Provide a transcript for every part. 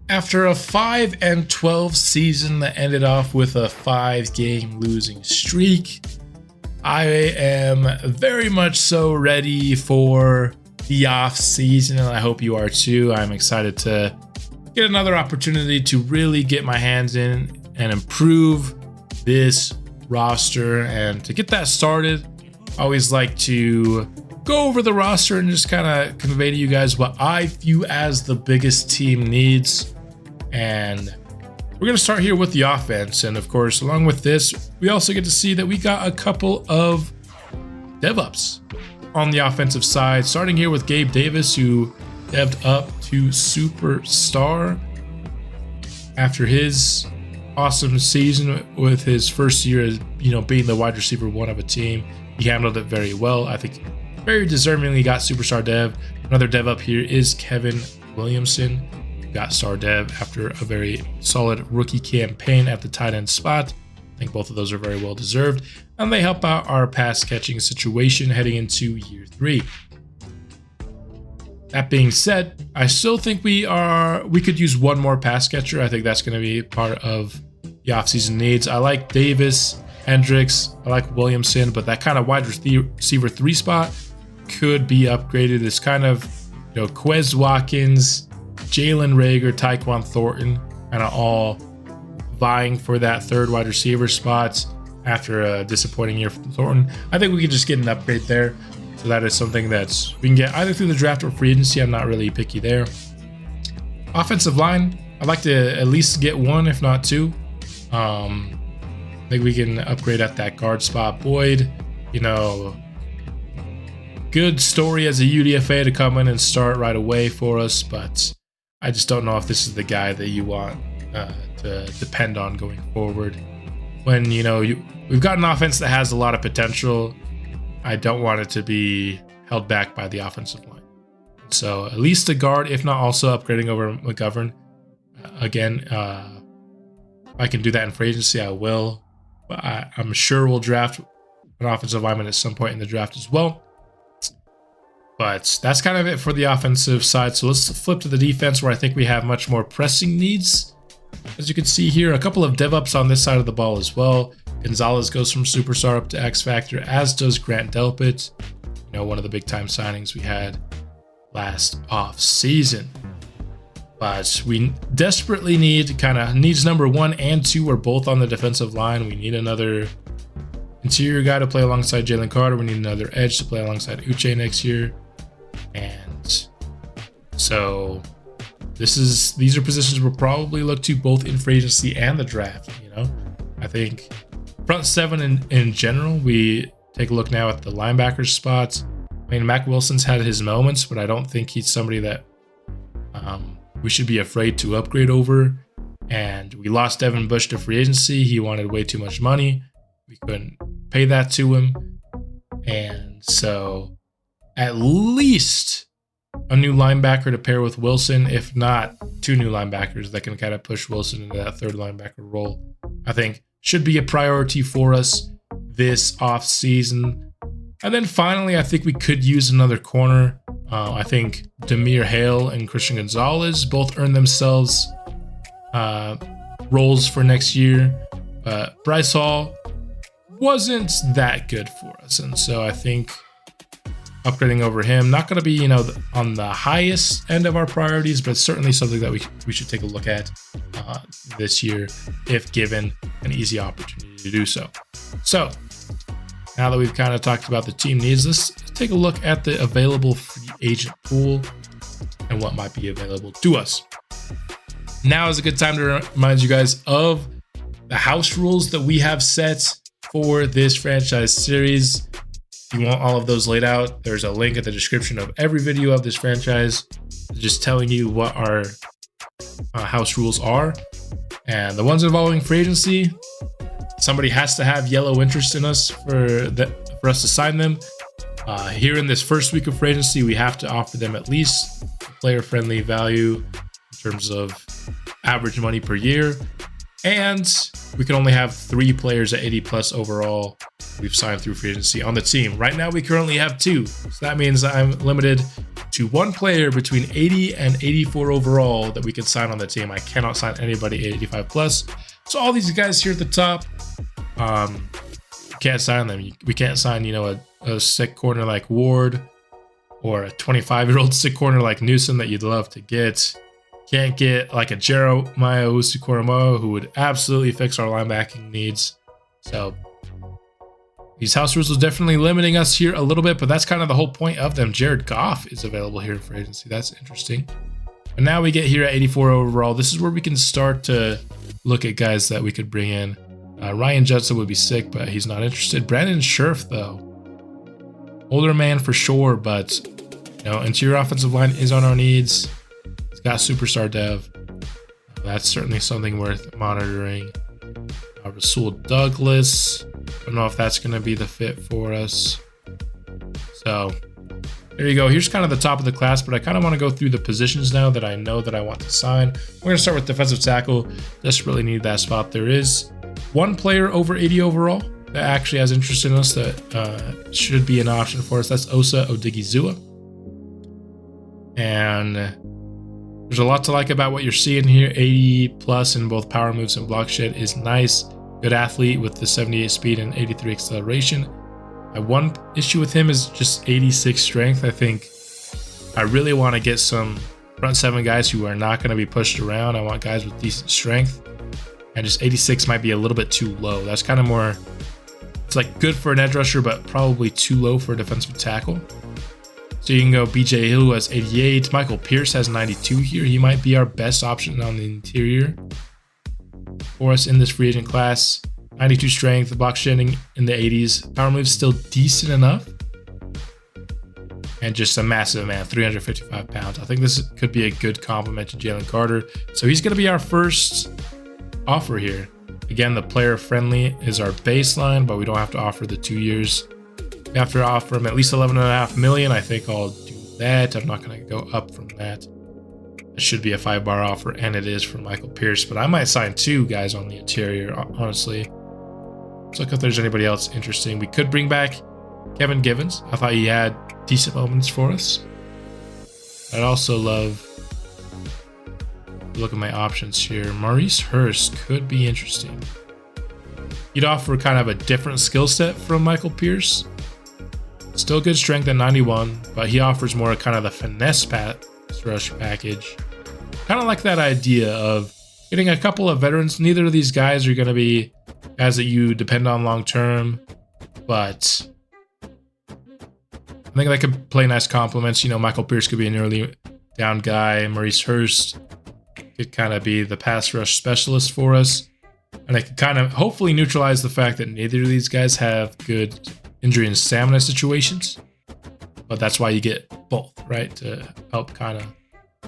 After a 5-12 season that ended off with a 5-game losing streak, I am very much so ready for the off season, and I hope you are too. I'm excited to get another opportunity to really get my hands in and improve this roster. And to get that started, I always like to go over the roster and just kind of convey to you guys what I view as the biggest team needs. And we're going to start here with the offense. And of course, along with this, we also get to see that we got a couple of dev-ups on the offensive side, starting here with Gabe Davis, who dev'd up to superstar after his awesome season with his first year as, being the wide receiver one of a team. He handled it very well. I think very deservingly got superstar dev. Another dev up here is Kevin Williamson. Got star dev after a very solid rookie campaign at the tight end spot. I think both of those are very well deserved, and they help out our pass catching situation heading into year 3. That being said, I still think we could use one more pass catcher. I think that's going to be part of the offseason needs. I like Davis, Hendricks, I like Williamson, but that kind of wide receiver 3 spot could be upgraded. It's kind of, Quez Watkins, Jalen Reagor, Tyquan Thornton, kind of all vying for that third wide receiver spot after a disappointing year from Thornton. I think we could just get an upgrade there. So that is something that we can get either through the draft or free agency. I'm not really picky there. Offensive line, I'd like to at least get one, if not two. I think we can upgrade at that guard spot. Boyd, good story as a UDFA to come in and start right away for us, but I just don't know if this is the guy that you want to depend on going forward. When, we've got an offense that has a lot of potential, I don't want it to be held back by the offensive line. So at least a guard, if not also upgrading over McGovern. Again, if I can do that in free agency, I will. But I'm sure we'll draft an offensive lineman at some point in the draft as well. But that's kind of it for the offensive side. So let's flip to the defense, where I think we have much more pressing needs. As you can see here, a couple of dev-ups on this side of the ball as well. Gonzalez goes from superstar up to X Factor, as does Grant Delpit, one of the big time signings we had last off season. But we desperately need needs number 1 and 2 are both on the defensive line. We need another interior guy to play alongside Jalen Carter. We need another edge to play alongside Uche next year. And so these are positions we'll probably look to both in free agency and the draft. I think front 7 in general, we take a look now at the linebacker spots. I mean, Mac Wilson's had his moments, but I don't think he's somebody that we should be afraid to upgrade over. And we lost Devin Bush to free agency. He wanted way too much money. We couldn't pay that to him. And so at least a new linebacker to pair with Wilson, if not 2 new linebackers that can kind of push Wilson into that third linebacker role, I think should be a priority for us this off season. And then finally, I think we could use another corner. I think Demir Hale and Christian Gonzalez both earned themselves roles for next year. But Bryce Hall wasn't that good for us. And so I think upgrading over him, not going to be, on the highest end of our priorities, but certainly something that we should take a look at this year if given an easy opportunity to do so. So now that we've kind of talked about the team needs, let's take a look at the available free agent pool and what might be available to us. Now is a good time to remind you guys of the house rules that we have set for this franchise series. If you want all of those laid out, there's a link at the description of every video of this franchise just telling you what our house rules are. And the ones involving free agency, somebody has to have yellow interest in us for us to sign them. Here in this first week of free agency, we have to offer them at least player-friendly value in terms of average money per year. And we can only have 3 players at 80 plus overall we've signed through free agency on the team. Right now, we currently have 2. So that means I'm limited to one player between 80 and 84 overall that we can sign on the team. I cannot sign anybody 85 plus. So all these guys here at the top, can't sign them. We can't sign, you know, a sick corner like Ward or a 25-year-old sick corner like Newsom that you'd love to get. Can't get like a Jeremiah Owusu-Koramoah who would absolutely fix our linebacking needs. So these house rules are definitely limiting us here a little bit, but that's kind of the whole point of them. Jared Goff is available here for agency. That's interesting. But now we get here at 84 overall. This is where we can start to look at guys that we could bring in. Ryan Judson would be sick, but he's not interested. Brandon Scherf, though. Older man for sure, but you know, interior offensive line is on our needs. He's got superstar dev. That's certainly something worth monitoring. Rasul Douglas. I don't know if that's going to be the fit for us. So there you go. Here's kind of the top of the class, but I kind of want to go through the positions now that I know that I want to sign. We're going to start with defensive tackle. Desperately need that spot. There is one player over 80 overall that actually has interest in us that should be an option for us. That's Osa Odigizua. And there's a lot to like about what you're seeing here. 80 plus in both power moves and block shed is nice. Good athlete with the 78 speed and 83 acceleration. My one issue with him is just 86 strength. I think I really want to get some front seven guys who are not going to be pushed around. I want guys with decent strength. And just 86 might be a little bit too low. That's kind of more, it's like good for an edge rusher, but probably too low for a defensive tackle. So you can go BJ Hill, who has 88. Michael Pierce has 92 here. He might be our best option on the interior for us in this free agent class. 92 strength, box shedding in the 80s. Power move's still decent enough. And just a massive man, 355 pounds. I think this could be a good compliment to Jalen Carter. So he's going to be our first offer here. Again, the player friendly is our baseline, but we don't have to offer the 2 years. We have to offer him at least $11.5 million. I think I'll do that. I'm not going to go up from that. It should be a 5-bar offer, and it is for Michael Pierce, but I might sign 2 guys on the interior, honestly. Let's look if there's anybody else interesting. We could bring back Kevin Givens. I thought he had decent moments for us. I'd also love to look at my options here. Maurice Hurst could be interesting. He'd offer kind of a different skill set from Michael Pierce. Still good strength at 91, but he offers more kind of the finesse pass rush package. Kind of like that idea of getting a couple of veterans. Neither of these guys are going to be guys that you depend on long term, but I think they could play nice complements. You know, Michael Pierce could be an early down guy. Maurice Hurst could kind of be the pass rush specialist for us. And I could kind of hopefully neutralize the fact that neither of these guys have good injury and stamina situations. But that's why you get both, right? To help kind of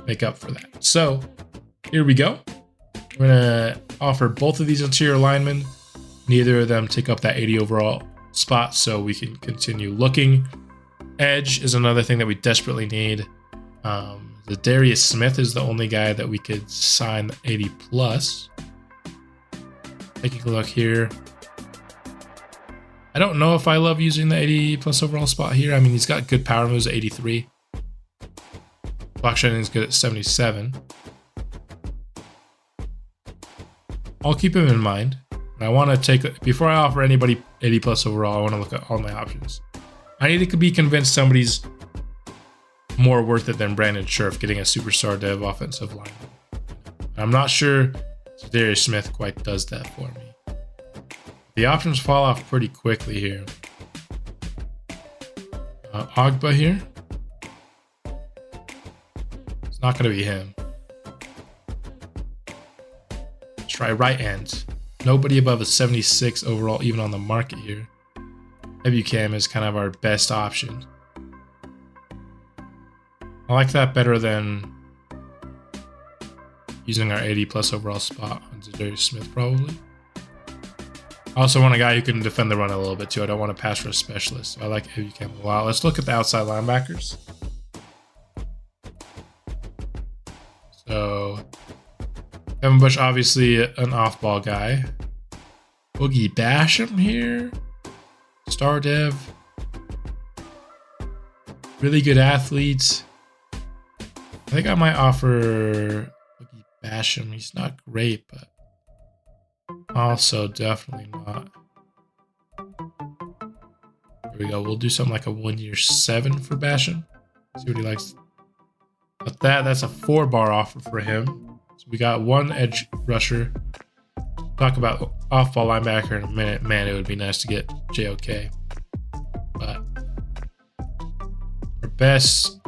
make up for that. So here we go. We're going to offer both of these interior linemen. Neither of them take up that 80 overall spot, so we can continue looking. Edge is another thing that we desperately need. The Darius Smith is the only guy that we could sign 80 plus. Taking a look here. I don't know if I love using the 80 plus overall spot here. I mean, he's got good power moves at 83. Block shedding is good at 77. I'll keep him in mind. I want to take, before I offer anybody 80 plus overall, I want to look at all my options. I need to be convinced somebody's more worth it than Brandon Scherf getting a superstar dev offensive line. I'm not sure Darius Smith quite does that for me. The options fall off pretty quickly here. Ogba here. It's not going to be him. Let's try right end. Nobody above a 76 overall, even on the market here. Ebucam is kind of our best option. I like that better than using our 80 plus overall spot on Darius Smith, probably. I also want a guy who can defend the run a little bit too. I don't want a pass rush specialist. So I like Ebucam a lot. Let's look at the outside linebackers. So Kevin Bush, obviously an off-ball guy. Boogie Basham here. Star dev. Really good athletes. I think I might offer Basham. He's not great, but also definitely not. Here we go. We'll do something like a 1-year 7 for Basham. See what he likes. But that's a 4-bar offer for him. So we got 1 edge rusher. Talk about off-ball linebacker in a minute. Man, it would be nice to get JOK. But our best...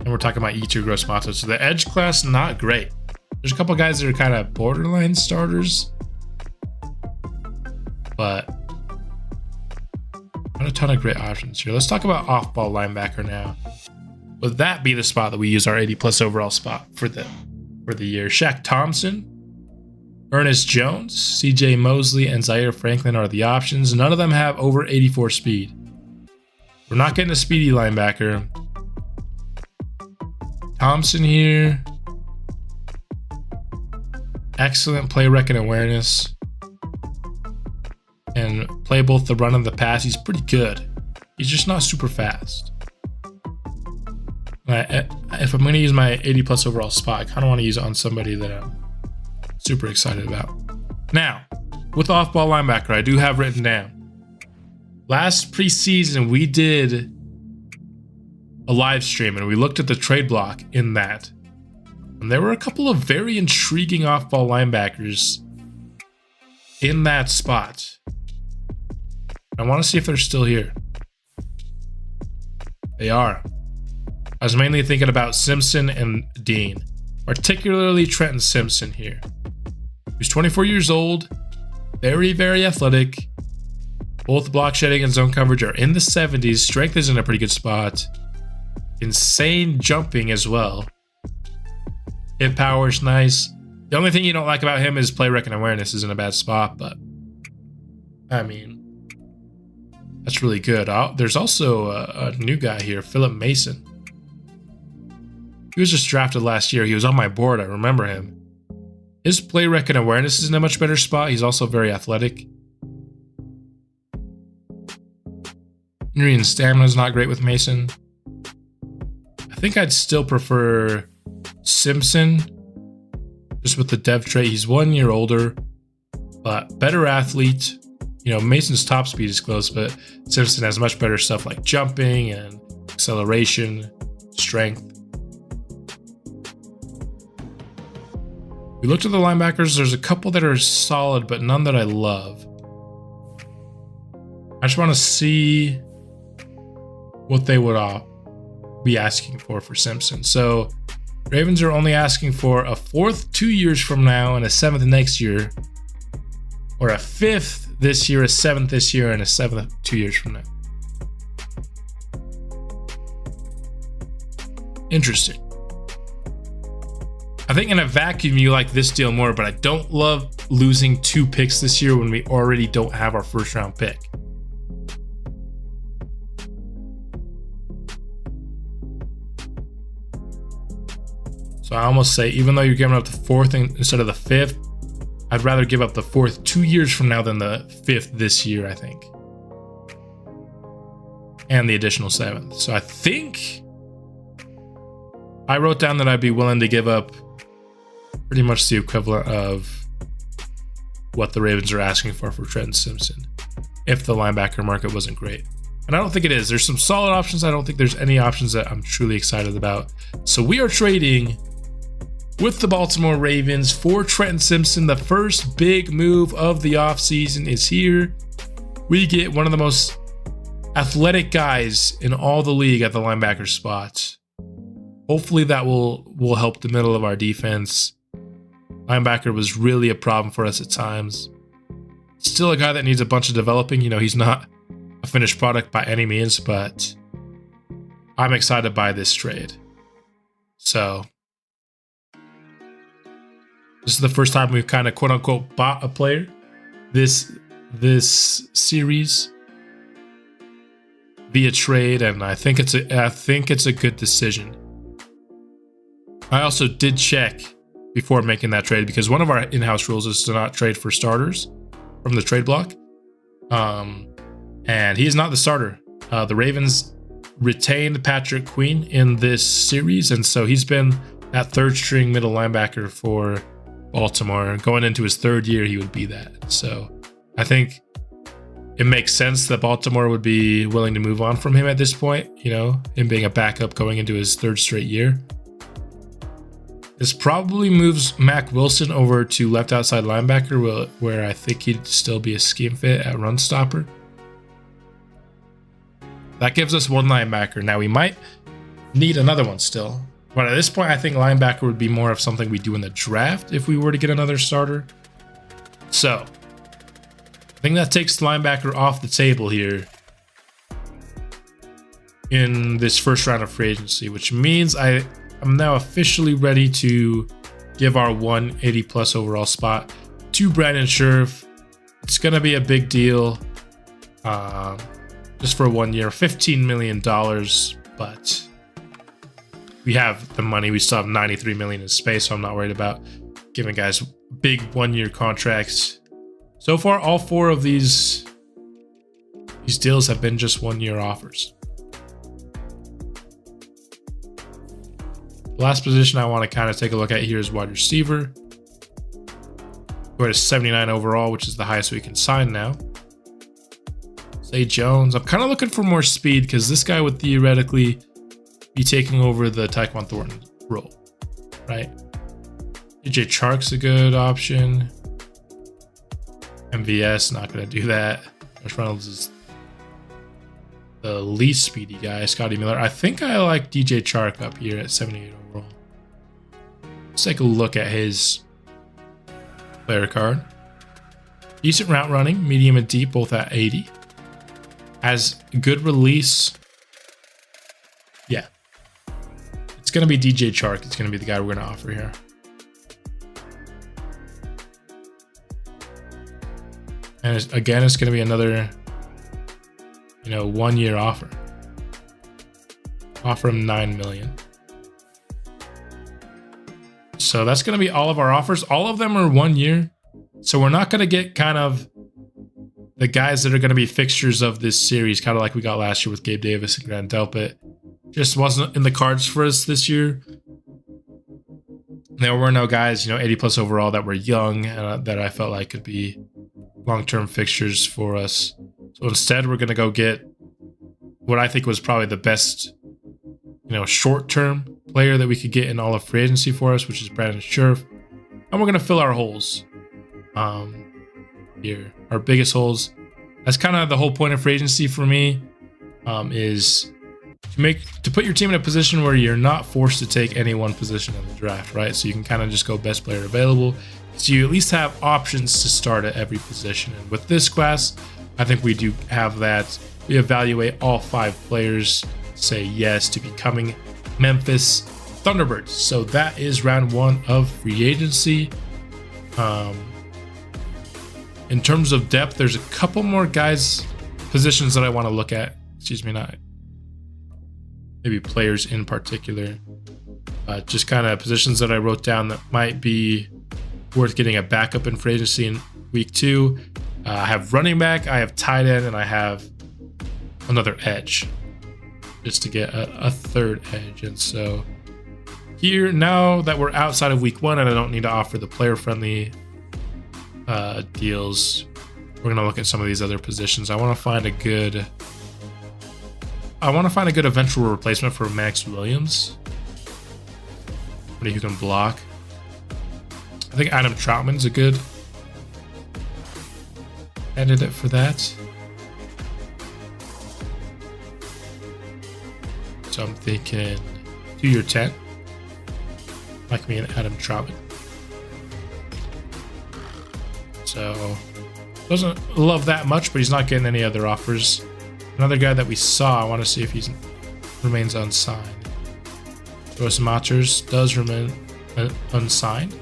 and we're talking about E2 gross motto. So the edge class, not great. There's a couple guys that are kind of borderline starters. But not a ton of great options here. Let's talk about off-ball linebacker now. Would that be the spot that we use our 80+ overall spot for the year? Shaq Thompson, Ernest Jones, CJ Mosley, and Zaire Franklin are the options. None of them have over 84 speed. We're not getting a speedy linebacker. Thompson here. Excellent play rec and awareness. And play both the run and the pass. He's pretty good. He's just not super fast. If I'm going to use my 80+ overall spot, I kind of want to use it on somebody that I'm super excited about. Now, with off-ball linebacker, I do have written down. Last preseason, we did a live stream and we looked at the trade block in that. And there were a couple of very intriguing off-ball linebackers in that spot. I want to see if they're still here. They are. I was mainly thinking about Simpson and Dean, particularly Trenton Simpson here. He's 24 years old, very, very athletic. Both block shedding and zone coverage are in the 70s. Strength is in a pretty good spot. Insane jumping as well. Hit power is nice. The only thing you don't like about him is play rec and awareness is in a bad spot, but I mean, that's really good. There's also a new guy here, Philip Mason. He was just drafted last year. He was on my board. I remember him. His play rec and awareness is in a much better spot. He's also very athletic. Injury and stamina is not great with Mason. I think I'd still prefer Simpson, just with the dev trait. He's 1 year older, but better athlete. You know, Mason's top speed is close, but Simpson has much better stuff like jumping and acceleration, strength. We looked at the linebackers. There's a couple that are solid, but none that I love. I just want to see what they would be asking for Simpson. So Ravens are only asking for a 4th 2 years from now and a 7th next year, or a 5th this year, a 7th this year, and a 7th 2 years from now. Interesting. I think in a vacuum you like this deal more, but I don't love losing 2 picks this year when we already don't have our 1st round pick. So I almost say, even though you're giving up the 4th instead of the 5th, I'd rather give up the 4th 2 years from now than the 5th this year, I think. And the additional 7th. So I think I wrote down that I'd be willing to give up pretty much the equivalent of what the Ravens are asking for Trenton Simpson if the linebacker market wasn't great. And I don't think it is. There's some solid options. I don't think there's any options that I'm truly excited about. So we are trading with the Baltimore Ravens for Trenton Simpson. The first big move of the offseason is here. We get one of the most athletic guys in all the league at the linebacker spot. Hopefully that will help the middle of our defense. Linebacker was really a problem for us at times. Still a guy that needs a bunch of developing. You know, he's not a finished product by any means, but I'm excited by this trade. So this is the first time we've kind of quote unquote bought a player this series via trade, and I think it's a good decision. I also did check before making that trade because one of our in-house rules is to not trade for starters from the trade block. And he is not the starter. The Ravens retained Patrick Queen in this series, and so he's been that third string middle linebacker for Baltimore. Going into his third year, he would be that. So I think it makes sense that Baltimore would be willing to move on from him at this point, you know, him being a backup going into his third straight year. This probably moves Mac Wilson over to left outside linebacker, where I think he'd still be a scheme fit at run stopper. That gives us one linebacker. Now we might need another one still, but at this point I think linebacker would be more of something we do in the draft if we were to get another starter. So I think that takes linebacker off the table here in this first round of free agency, which means I'm now officially ready to give our 180 plus overall spot to Brandon Scherff. It's going to be a big deal. Just for 1 year, $15 million, but we have the money. We still have $93 million in space, so I'm not worried about giving guys big 1 year contracts. So far, all 4 of these deals have been just 1 year offers. The last position I want to kind of take a look at here is wide receiver. We're at 79 overall, which is the highest we can sign now. Zay Jones. I'm kind of looking for more speed because this guy would theoretically be taking over the Tyquan Thornton role, right? DJ Chark's a good option. MVS, not going to do that. Josh Reynolds is the least speedy guy. Scotty Miller. I think I like DJ Chark up here at 78 overall. Let's take a look at his player card. Decent route running, medium and deep, both at 80. Has good release. Yeah. It's going to be DJ Chark. It's going to be the guy we're going to offer here. And again, it's going to be another, 1 year offer. Offer him $9 million. So that's going to be all of our offers. All of them are 1 year. So we're not going to get kind of the guys that are going to be fixtures of this series, kind of like we got last year with Gabe Davis and Grant Delpit. Just wasn't in the cards for us this year. There were no guys, 80 plus overall that were young that I felt like could be long-term fixtures for us. So instead, we're going to go get what I think was probably the best, short-term player that we could get in all of free agency for us, which is Brandon Scherff. And we're going to fill our holes. Here, our biggest holes. That's kind of the whole point of free agency for me, is to put your team in a position where you're not forced to take any one position in the draft, right? So you can kind of just go best player available. So you at least have options to start at every position. And with this class, I think we do have that. We evaluate all 5 players, say yes to becoming Memphis Thunderbirds. So that is round 1 of free agency. In terms of depth, there's a couple more positions that I want to look at. Maybe players in particular. Just kind of positions that I wrote down that might be worth getting a backup in free agency in week 2. I have running back, I have tight end, and I have another edge. Just to get a third edge. And so here, now that we're outside of week 1 and I don't need to offer the player-friendly deals, we're gonna look at some of these other positions. I want to find a good eventual replacement for Max Williams. Somebody who can block. I think Adam Troutman's a good candidate for that. So I'm thinking 2-year 10. Like me and Adam Troutman. So doesn't love that much, but he's not getting any other offers. Another guy that we saw, I want to see if he remains unsigned. Joyce Matters does remain unsigned.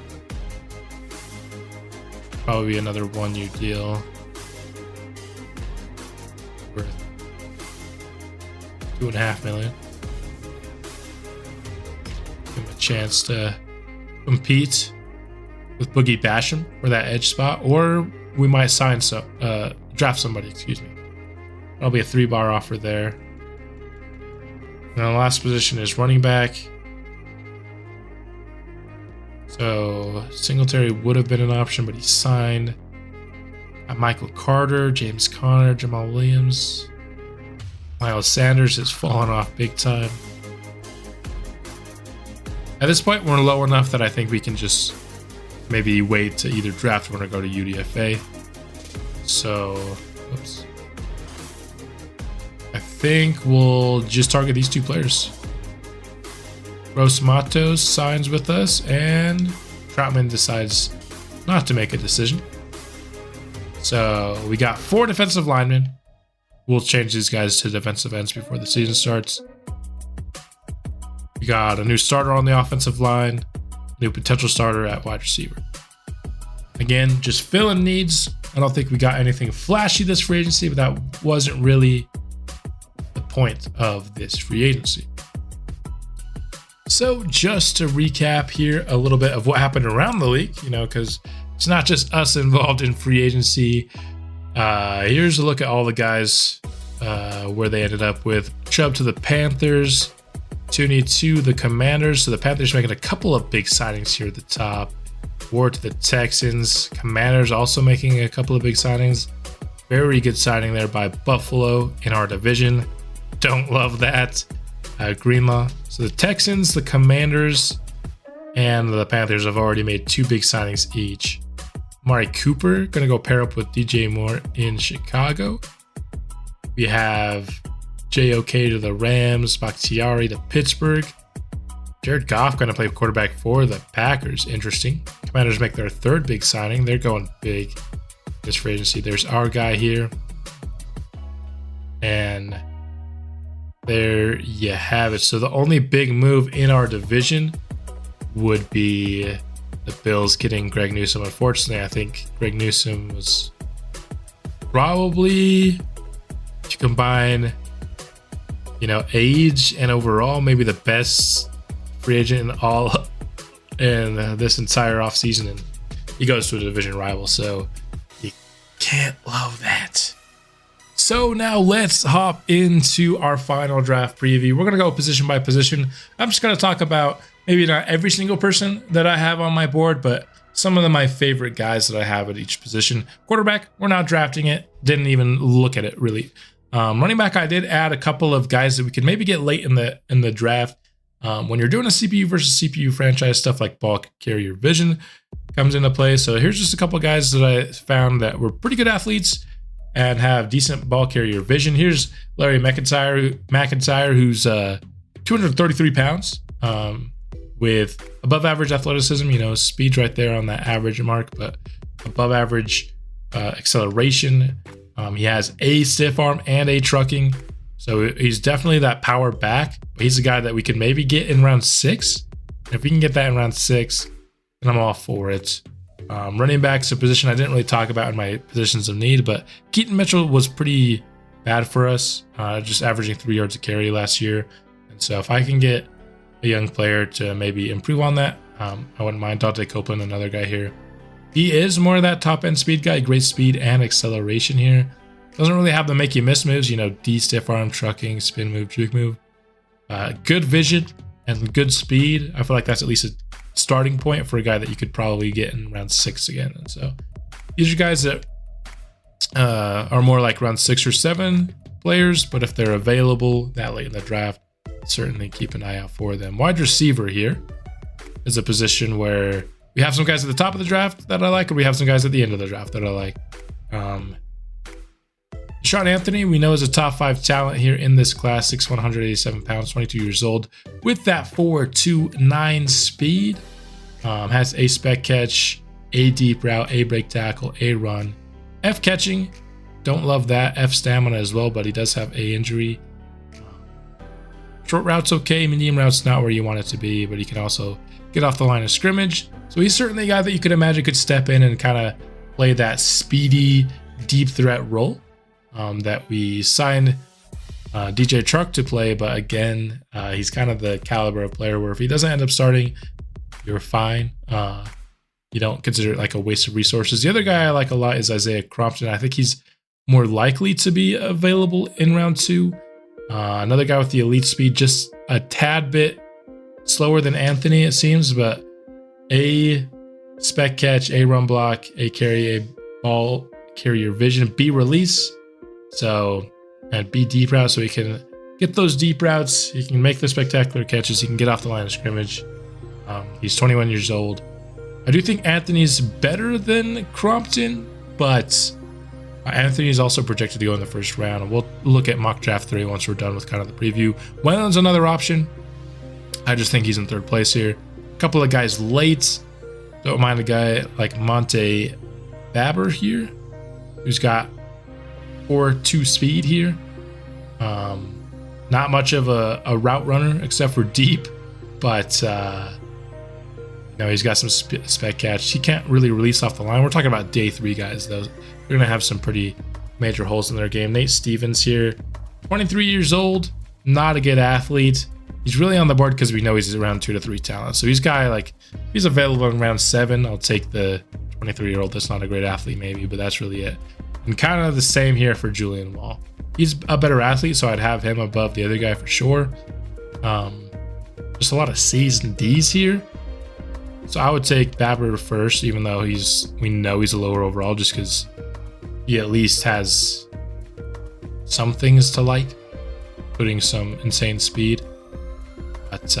Probably another 1 year deal worth $2.5 million. Give him a chance to compete with Boogie Basham for that edge spot, or we might draft somebody, Probably a 3-bar offer there. And the last position is running back. So Singletary would have been an option, but he signed. Michael Carter, James Conner, Jamal Williams. Miles Sanders has fallen off big time. At this point, we're low enough that I think we can just maybe wait to either draft one or go to UDFA. So, oops. I think we'll just target these two players. Gross Matos signs with us, and Troutman decides not to make a decision. So we got 4 defensive linemen. We'll change these guys to defensive ends before the season starts. We got a new starter on the offensive line, new potential starter at wide receiver. Again, just filling needs. I don't think we got anything flashy this free agency, but that wasn't really the point of this free agency. So just to recap here a little bit of what happened around the league, because it's not just us involved in free agency. Here's a look at all the guys where they ended up with. Chubb to the Panthers, Tooney to the Commanders. So the Panthers making a couple of big signings here at the top. Ward to the Texans. Commanders also making a couple of big signings. Very good signing there by Buffalo in our division. Don't love that. Greenlaw. So the Texans, the Commanders, and the Panthers have already made 2 big signings each. Amari Cooper going to go pair up with DJ Moore in Chicago. We have JOK to the Rams, Bakhtiari to Pittsburgh. Jared Goff going to play quarterback for the Packers. Interesting. Commanders make their 3rd big signing. They're going big this free agency. There's our guy here. And there you have it. So the only big move in our division would be the Bills getting Greg Newsome. Unfortunately, I think Greg Newsome was probably, to combine, age and overall, maybe the best free agent in this entire offseason. And he goes to a division rival, so you can't love that. So now let's hop into our final draft preview. We're going to go position by position. I'm just going to talk about maybe not every single person that I have on my board, but some of my favorite guys that I have at each position. Quarterback, we're not drafting it. Didn't even look at it really. Running back, I did add a couple of guys that we could maybe get late in the draft. When you're doing a CPU versus CPU franchise, stuff like ball carrier vision comes into play. So here's just a couple of guys that I found that were pretty good athletes and have decent ball carrier vision. Here's Larry McIntyre, who's 233 pounds, with above average athleticism, speed's right there on that average mark, but above average acceleration. He has a stiff arm and a trucking. So he's definitely that power back, but he's a guy that we could maybe get in round 6. And if we can get that in round 6, then I'm all for it. Running back's a position I didn't really talk about in my positions of need, but Keaton Mitchell was pretty bad for us, just averaging 3 yards a carry last year. And so if I can get a young player to maybe improve on that, I wouldn't mind. Dante Copeland, another guy here. He is more of that top end speed guy, great speed and acceleration here. Doesn't really have the make you miss moves, D, stiff arm, trucking, spin move, juke move. Good vision and good speed. I feel like that's at least a starting point for a guy that you could probably get in round 6 again. And so these are guys that are more like round 6 or 7 players, but if they're available that late in the draft, certainly keep an eye out for them. Wide receiver here is a position where we have some guys at the top of the draft that I like, or we have some guys at the end of the draft that I like. Sean Anthony, we know, is a top 5 talent here in this class, 6'1", 187 pounds, 22 years old, with that 4.29 speed. Has a spec catch, a deep route, a break tackle, a run, F catching. Don't love that. F stamina as well, but he does have a injury. Short route's okay. Medium route's not where you want it to be, but he can also get off the line of scrimmage. So he's certainly a guy that you could imagine could step in and kind of play that speedy, deep threat role that we signed DJ Truck to play. But again, he's kind of the caliber of player where if he doesn't end up starting, you're fine. You don't consider it like a waste of resources. The other guy I like a lot is Isaiah Crompton. I think he's more likely to be available in round 2. Another guy with the elite speed, just a tad bit slower than Anthony, it seems, but A, spec catch, A, run block, A, carry, A, ball carrier vision, B, release. So, and B, deep route, so he can get those deep routes. He can make the spectacular catches. He can get off the line of scrimmage. He's 21 years old. I do think Anthony's better than Crompton, but Anthony's also projected to go in the first round. And we'll look at mock draft 3 once we're done with kind of the preview. Whelan's another option. I just think he's in third place here. A couple of guys late. Don't mind a guy like Monte Babber here, who's got 4.2 speed here. Not much of a route runner except for deep, but he's got some spec catch. He can't really release off the line. We're talking about day 3 guys, though. They're gonna have some pretty major holes in their game. Nate Stevens here, 23 years old, not a good athlete. He's really on the board because we know he's around 2 to 3 talent. So he's available in round 7. I'll take the 23-year-old. That's not a great athlete, maybe, but that's really it. And kind of the same here for Julian Wall. He's a better athlete, so I'd have him above the other guy for sure. Just a lot of C's and D's here. So I would take Babber first, even though we know he's a lower overall, just because he at least has some things to like, including some insane speed. But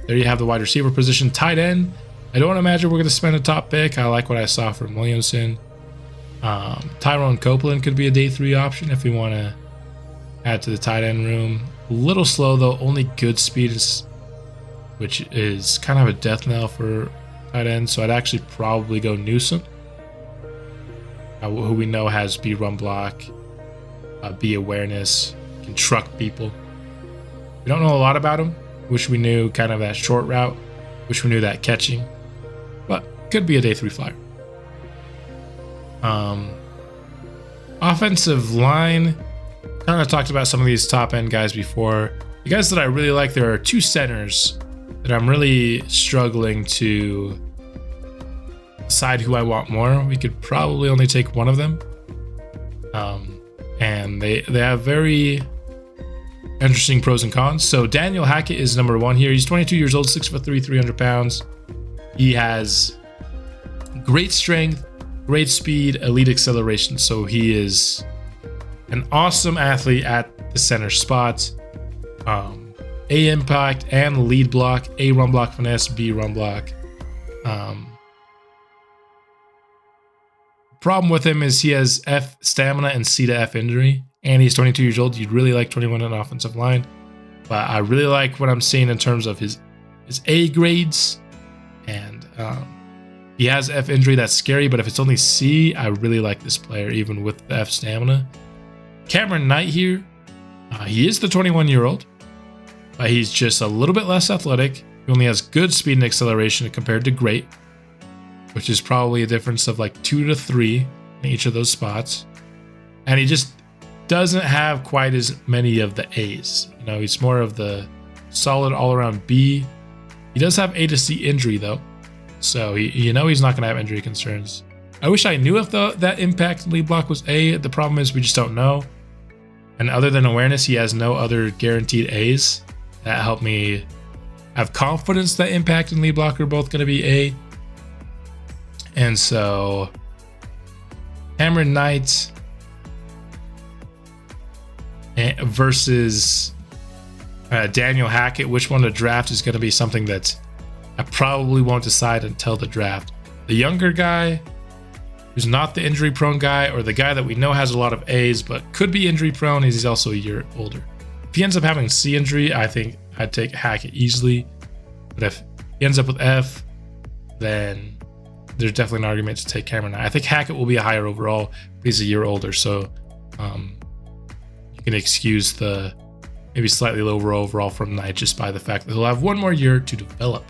there you have the wide receiver position. Tight end, I don't imagine we're going to spend a top pick. I like what I saw from Williamson. Tyrone Copeland could be a day 3 option if we want to add to the tight end room. A little slow though, only good speed which is kind of a death knell for tight end. So I'd actually probably go Newsom, who we know has B run block, B awareness, can truck people. We don't know a lot about him. Wish we knew kind of that short route. Wish we knew that catching, but could be a day 3 flyer. Offensive line, kind of talked about some of these top end guys before. The guys that I really like, there are 2 centers that I'm really struggling to decide who I want more. We could probably only take one of them. And they have very interesting pros and cons. So Daniel Hackett is number 1 here. He's 22 years old, 6'3", 300 pounds. He has great strength, great speed, elite acceleration. So he is an awesome athlete at the center spot. A impact and lead block, A run block finesse, B run block. Problem with him is he has F stamina and C to F injury, and he's 22 years old. You'd really like 21 on offensive line, but I really like what I'm seeing in terms of his A grades, and he has F injury. That's scary, but if it's only C, I really like this player even with the F stamina. Cameron Knight here, he is the 21-year-old, but he's just a little bit less athletic. He only has good speed and acceleration compared to great, which is probably a difference of like 2 to 3 in each of those spots. And he just doesn't have quite as many of the A's. He's more of the solid all-around B. He does have A to C injury though, so he's not going to have injury concerns. I wish I knew if that impact lead block was A. The problem is we just don't know. And other than awareness, he has no other guaranteed A's that help me have confidence that impact and lead block are both going to be A. And so Cameron Knight versus Daniel Hackett, which one to draft is going to be something that I probably won't decide until the draft. The younger guy, who's not the injury prone guy, or the guy that we know has a lot of A's but could be injury prone, he's also a year older. If he ends up having C injury, I think I'd take Hackett easily. But if he ends up with F, then there's definitely an argument to take Cameron Knight. I think Hackett will be a higher overall, but he's a year older, so you can excuse the maybe slightly lower overall from Knight just by the fact that he'll have 1 more year to develop.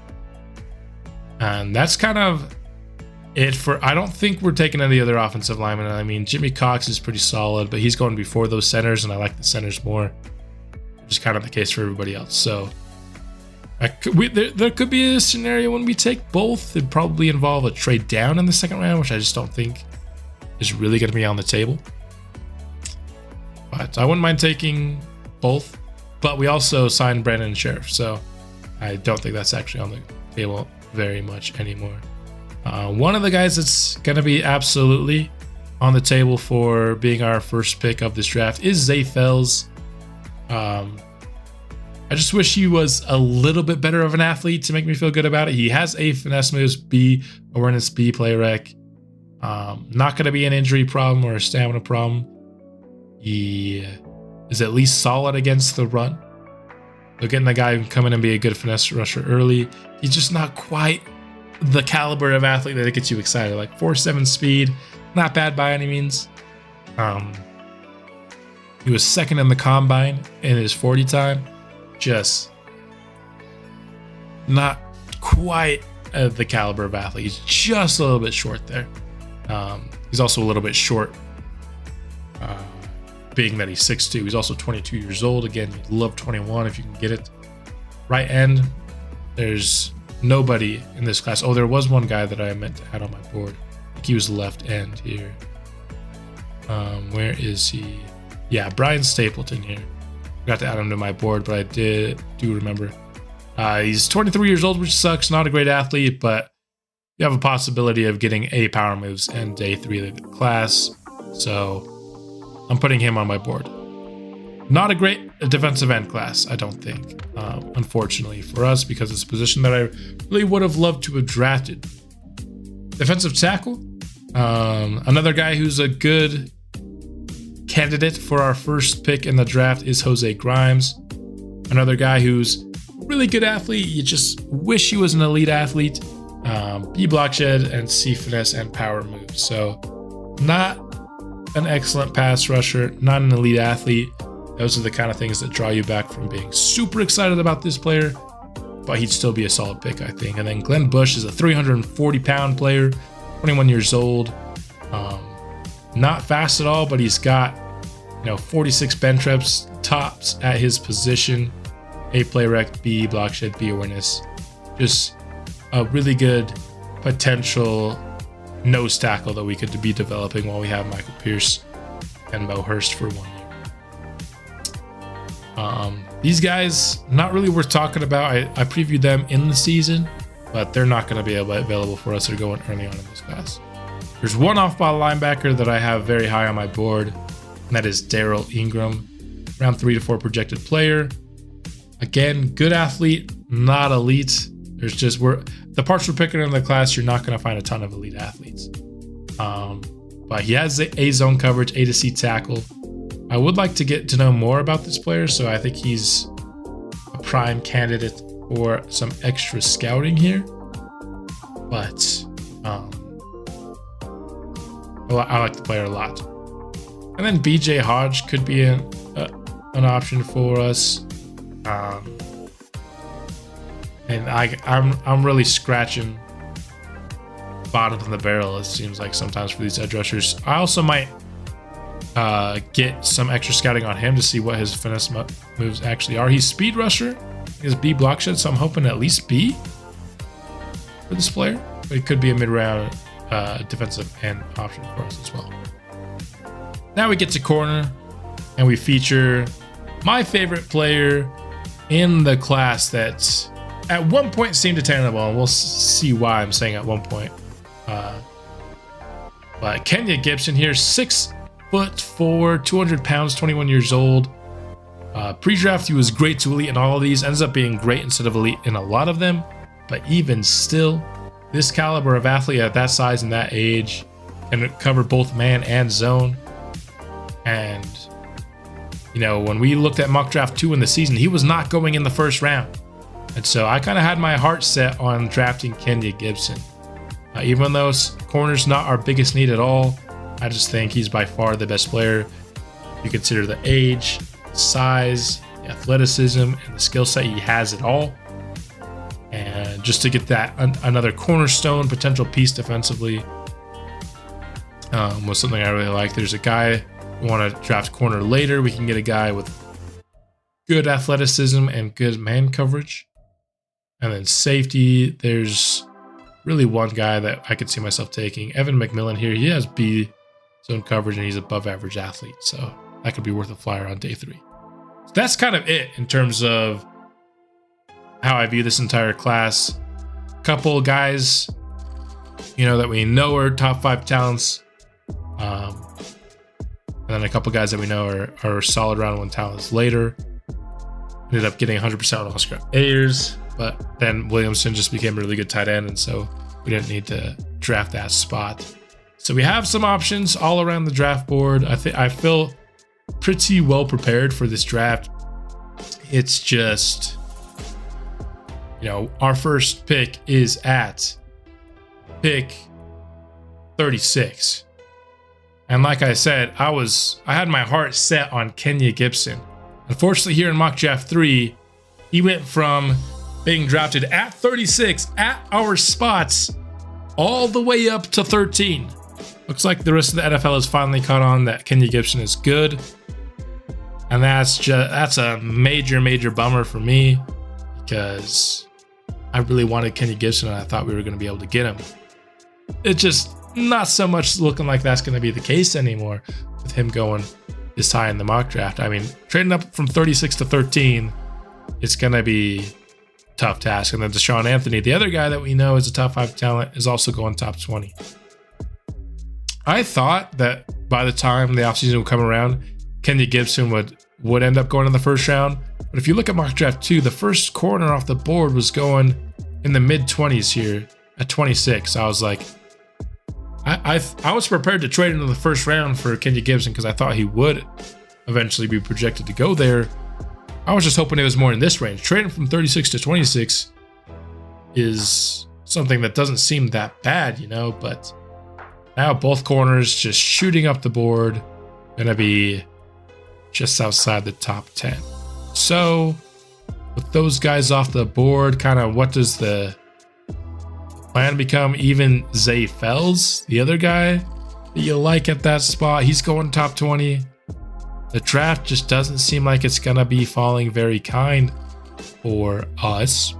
And that's kind of it for. I don't think we're taking any other offensive linemen. I mean, Jimmy Cox is pretty solid, but he's going before those centers, and I like the centers more, which is kind of the case for everybody else. So there could be a scenario when we take both. It'd probably involve a trade down in the second round, which I just don't think is really going to be on the table. But I wouldn't mind taking both. But we also signed Brandon Sheriff, so I don't think that's actually on the table very much anymore. One of the guys that's going to be absolutely on the table for being our first pick of this draft is Zay Fells. I just wish he was a little bit better of an athlete to make me feel good about it. He has A finesse moves, B awareness, B play rec. Not going to be an injury problem or a stamina problem. He is at least solid against the run. So getting the guy who can come in and be a good finesse rusher early. He's just not quite the caliber of athlete that gets you excited. Like 4.7 speed, not bad by any means. He was second in the combine in his 40 time. Just not quite the caliber of athlete. He's just a little bit short there. He's also a little bit short, being that he's 6'2". He's also 22 years old. Again, you'd love 21 if you can get it. Right end, there's nobody in this class. Oh, there was one guy that I meant to add on my board. I think he was left end here. Where is he? Yeah, Brian Stapleton here. Forgot to add him to my board, but I do remember. He's 23 years old, which sucks. Not a great athlete, but you have a possibility of getting A power moves in day 3 of the class. So I'm putting him on my board. Not a great defensive end class, I don't think, unfortunately for us, because it's a position that I really would have loved to have drafted. Defensive tackle, another guy who's a good candidate for our first pick in the draft is Jose Grimes. Another guy who's a really good athlete. You just wish he was an elite athlete. B block shed and C finesse and power moves. So not an excellent pass rusher, not an elite athlete. Those are the kind of things that draw you back from being super excited about this player, but he'd still be a solid pick, I think. And then Glenn Bush is a 340-pound player, 21 years old. Not fast at all, but he's got 46 bench reps tops at his position. A play rec, B block shed, B awareness. Just a really good potential nose tackle that we could be developing while we have Michael Pierce and Mo Hurst for 1 year. These guys, not really worth talking about. I previewed them in the season, but they're not going to be available for us. They're going early on in this class. There's one off-ball linebacker that I have very high on my board, and that is Daryl Ingram. Round 3 to 4 projected player. Again, good athlete, not elite. There's just the parts we're picking in the class, you're not going to find a ton of elite athletes. But he has A zone coverage, A to C tackle. I would like to get to know more about this player, so I think he's a prime candidate for some extra scouting here. But I like the player a lot. And then BJ Hodge could be an option for us. And I'm really scratching bottom of the barrel, it seems like sometimes, for these edge rushers. I also might get some extra scouting on him to see what his finesse moves actually are. He's speed rusher. He has B block shed, so I'm hoping at least B for this player. But it could be a mid-round defensive end option for us as well. Now we get to corner, and we feature my favorite player in the class that at one point seemed attainable, and we'll see why I'm saying at one point. But Kenya Gibson here, 6'4", 200 pounds, 21 years old. Pre-draft, he was great to elite in all of these. Ends up being great instead of elite in a lot of them. But even still, this caliber of athlete at that size and that age can cover both man and zone. And, when we looked at mock draft 2 in the season, he was not going in the first round. And so I kind of had my heart set on drafting Kenya Gibson. Even though corner's not our biggest need at all, I just think he's by far the best player. You consider the age, the size, the athleticism, and the skill set, he has it all. And just to get that another cornerstone potential piece defensively was something I really like. There's a guy we want to draft corner later. We can get a guy with good athleticism and good man coverage. And then safety, there's really one guy that I could see myself taking. Evan McMillan here. He has B zone coverage and he's above average athlete. So that could be worth a flyer on day 3. So that's kind of it in terms of how I view this entire class. A couple guys, that we know are top 5 talents. And then a couple guys that we know are solid round 1 talents later. Ended up getting 100% on Oscar Ayers, but then Williamson just became a really good tight end, and so we didn't need to draft that spot. So we have some options all around the draft board. I feel pretty well prepared for this draft. It's just, our first pick is at pick 36. And like I said, I had my heart set on Kenya Gibson. Unfortunately, here in mock draft 3, he went from being drafted at 36 at our spots all the way up to 13. Looks like the rest of the NFL has finally caught on that Kenya Gibson is good. And that's a major bummer for me, because I really wanted Kenya Gibson and I thought we were going to be able to get him. It's just not so much looking like that's going to be the case anymore with him going this high in the mock draft. I mean, trading up from 36 to 13, it's going to be a tough task. And then Deshaun Anthony, the other guy that we know is a top 5 talent, is also going top 20. I thought that by the time the offseason would come around, Kenya Gibson would end up going in the first round. But if you look at mock draft 2, the first corner off the board was going in the mid-20s here at 26. I was like, I was prepared to trade into the first round for Kenya Gibson because I thought he would eventually be projected to go there. I was just hoping it was more in this range. Trading from 36 to 26 is something that doesn't seem that bad, but now both corners just shooting up the board, gonna be just outside the top 10. So with those guys off the board, kind of what does the plan become? Even Zay Fells, the other guy that you like at that spot, he's going top 20. The draft just doesn't seem like it's gonna be falling very kind for us.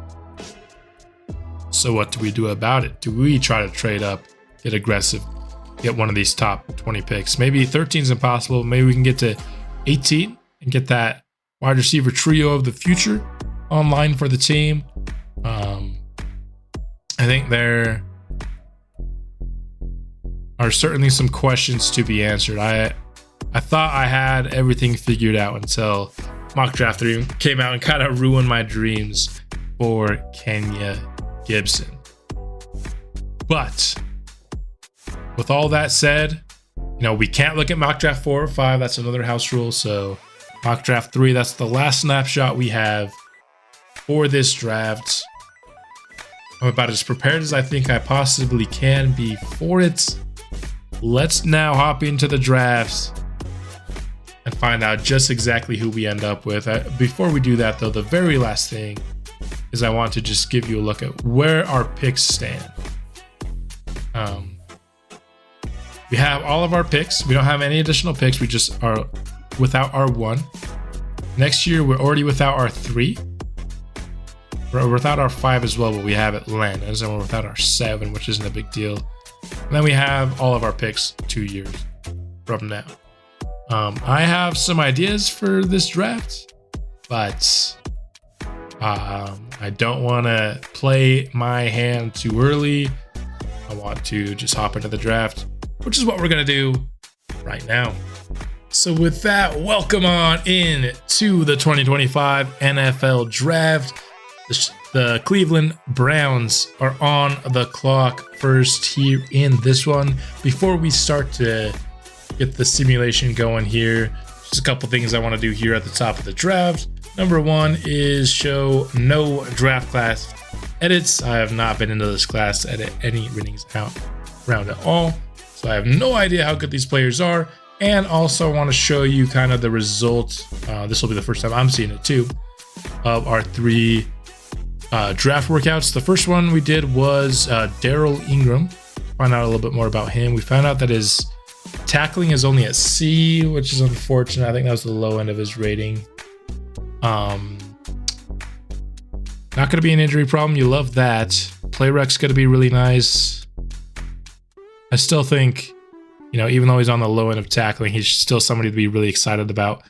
So what do we do about it? Do we try to trade up, get aggressive, get one of these top 20 picks? Maybe 13 is impossible. Maybe we can get to 18 and get that wide receiver trio of the future online for the team. I think there are certainly some questions to be answered. I thought I had everything figured out until mock draft 3 came out and kind of ruined my dreams for Kenya Gibson. But with all that said, we can't look at mock draft 4 or 5. That's another house rule. So mock draft 3, that's the last snapshot we have for this draft. I'm about as prepared as I think I possibly can be for it. Let's now hop into the drafts and find out just exactly who we end up with. Before we do that, though, the very last thing is I want to just give you a look at where our picks stand. We have all of our picks. We don't have any additional picks. We just are without our 1. Next year, we're already without our 3. We're without our 5 as well, but we have Atlanta's, and we're without our 7, which isn't a big deal. And then we have all of our picks 2 years from now. I have some ideas for this draft, but I don't want to play my hand too early. I want to just hop into the draft, which is what we're going to do right now. So with that, welcome on in to the 2025 NFL Draft. The Cleveland Browns are on the clock first here in this one. Before we start to get the simulation going here, just a couple things I want to do here at the top of the draft. Number 1 is show no draft class edits. I have not been into this class to edit any winnings out round at all, so I have no idea how good these players are. And also I want to show you kind of the result. This will be the first time I'm seeing it too, of our 3 draft workouts. The first one we did was Daryl Ingram. Find out a little bit more about him. We found out that his tackling is only at C, which is unfortunate. I think that was the low end of his rating. Not going to be an injury problem. You love that. Play rec's going to be really nice. I still think, even though he's on the low end of tackling, he's still somebody to be really excited about.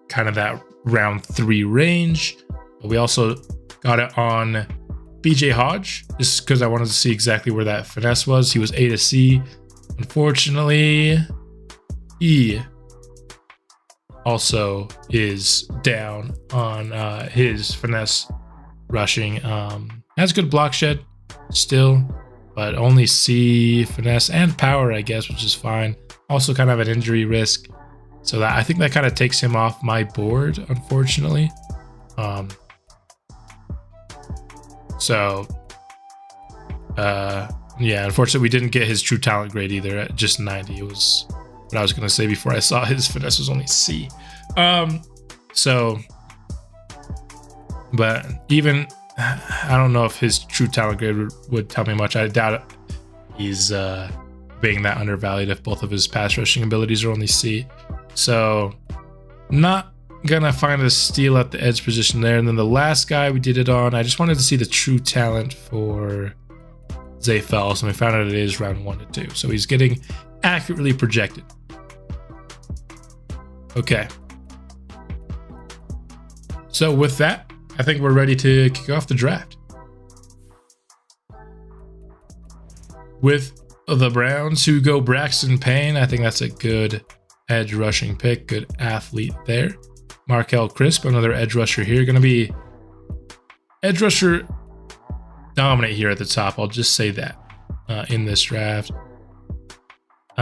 Kind of that round 3 range. We also got it on BJ Hodge, just because I wanted to see exactly where that finesse was. He was A to C. Unfortunately, he also is down on his finesse rushing. Has good block shed still, but only C, finesse, and power, I guess, which is fine. Also kind of an injury risk. So that I think that kind of takes him off my board, unfortunately. Yeah, unfortunately we didn't get his true talent grade either at just 90. It was what I was going to say before I saw his finesse was only C. But even, I don't know if his true talent grade would tell me much. I doubt it. He's being that undervalued if both of his pass rushing abilities are only C. So not gonna find a steal at the edge position there. And then the last guy we did it on, I just wanted to see the true talent for Zay Fells, and we found out it is round 1 to 2. So he's getting accurately projected. Okay. So with that, I think we're ready to kick off the draft. With the Browns, who go Braxton Payne, I think that's a good edge rushing pick, good athlete there. Markel Crisp, another edge rusher here. Going to be edge rusher dominant here at the top. I'll just say that in this draft.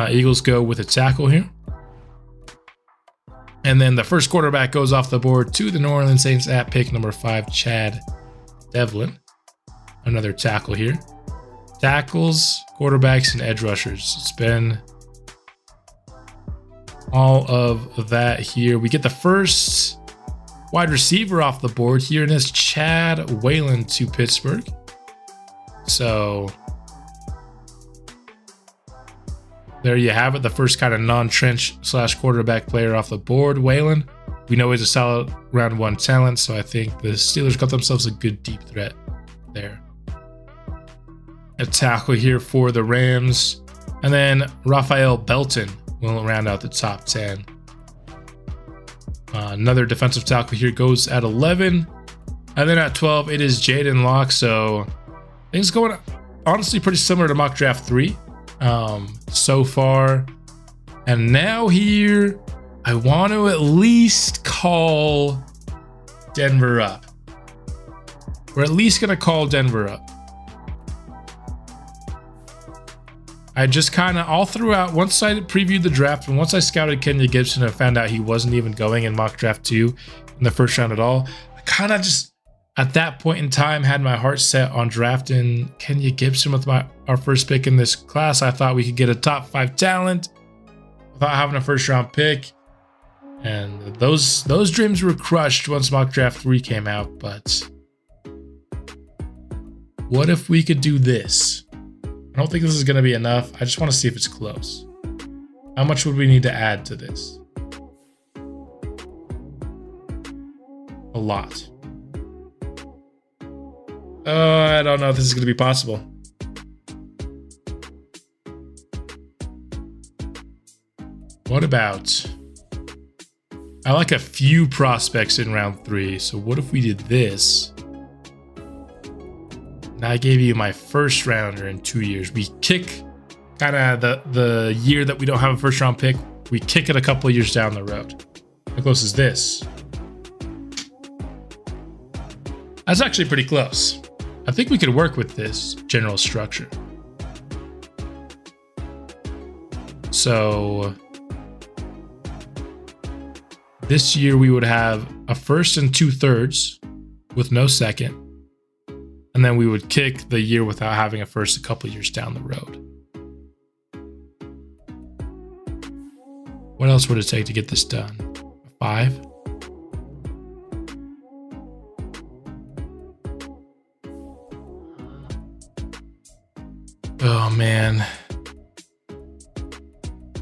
Eagles go with a tackle here. And then the first quarterback goes off the board to the New Orleans Saints at pick number 5, Chad Devlin. Another tackle here. Tackles, quarterbacks, and edge rushers. It's been all of that here. We get the first wide receiver off the board here, and it's Chad Whalen to Pittsburgh. So there you have it, the first kind of non-trench / quarterback player off the board, Whalen. We know he's a solid round 1 talent, so I think the Steelers got themselves a good deep threat there. A tackle here for the Rams, and then Raphael Belton will round out the top 10. Another defensive tackle here goes at 11, and then at 12 it is Jaden Locke. So things going honestly pretty similar to mock draft 3 so far. And now here I want to at least call Denver up. We're at least gonna call Denver up. I just kind of all throughout, once I previewed the draft and once I scouted Kenya Gibson and found out he wasn't even going in mock draft 2 in the first round at all, I kind of just at that point in time had my heart set on drafting Kenya Gibson with our first pick in this class. I thought we could get a top 5 talent without having a first round pick, and those dreams were crushed once mock draft 3 came out. But what if we could do this? I don't think this is going to be enough. I just want to see if it's close. How much would we need to add to this? A lot. I don't know if this is going to be possible. What about... I like a few prospects in round 3. So what if we did this? I gave you my first rounder in 2 years. We kick kind of the year that we don't have a first round pick. We kick it a couple of years down the road. How close is this? That's actually pretty close. I think we could work with this general structure. So this year we would have a first and 2/3 with no second. And then we would kick the year without having a first a couple years down the road. What else would it take to get this done? 5? Oh man.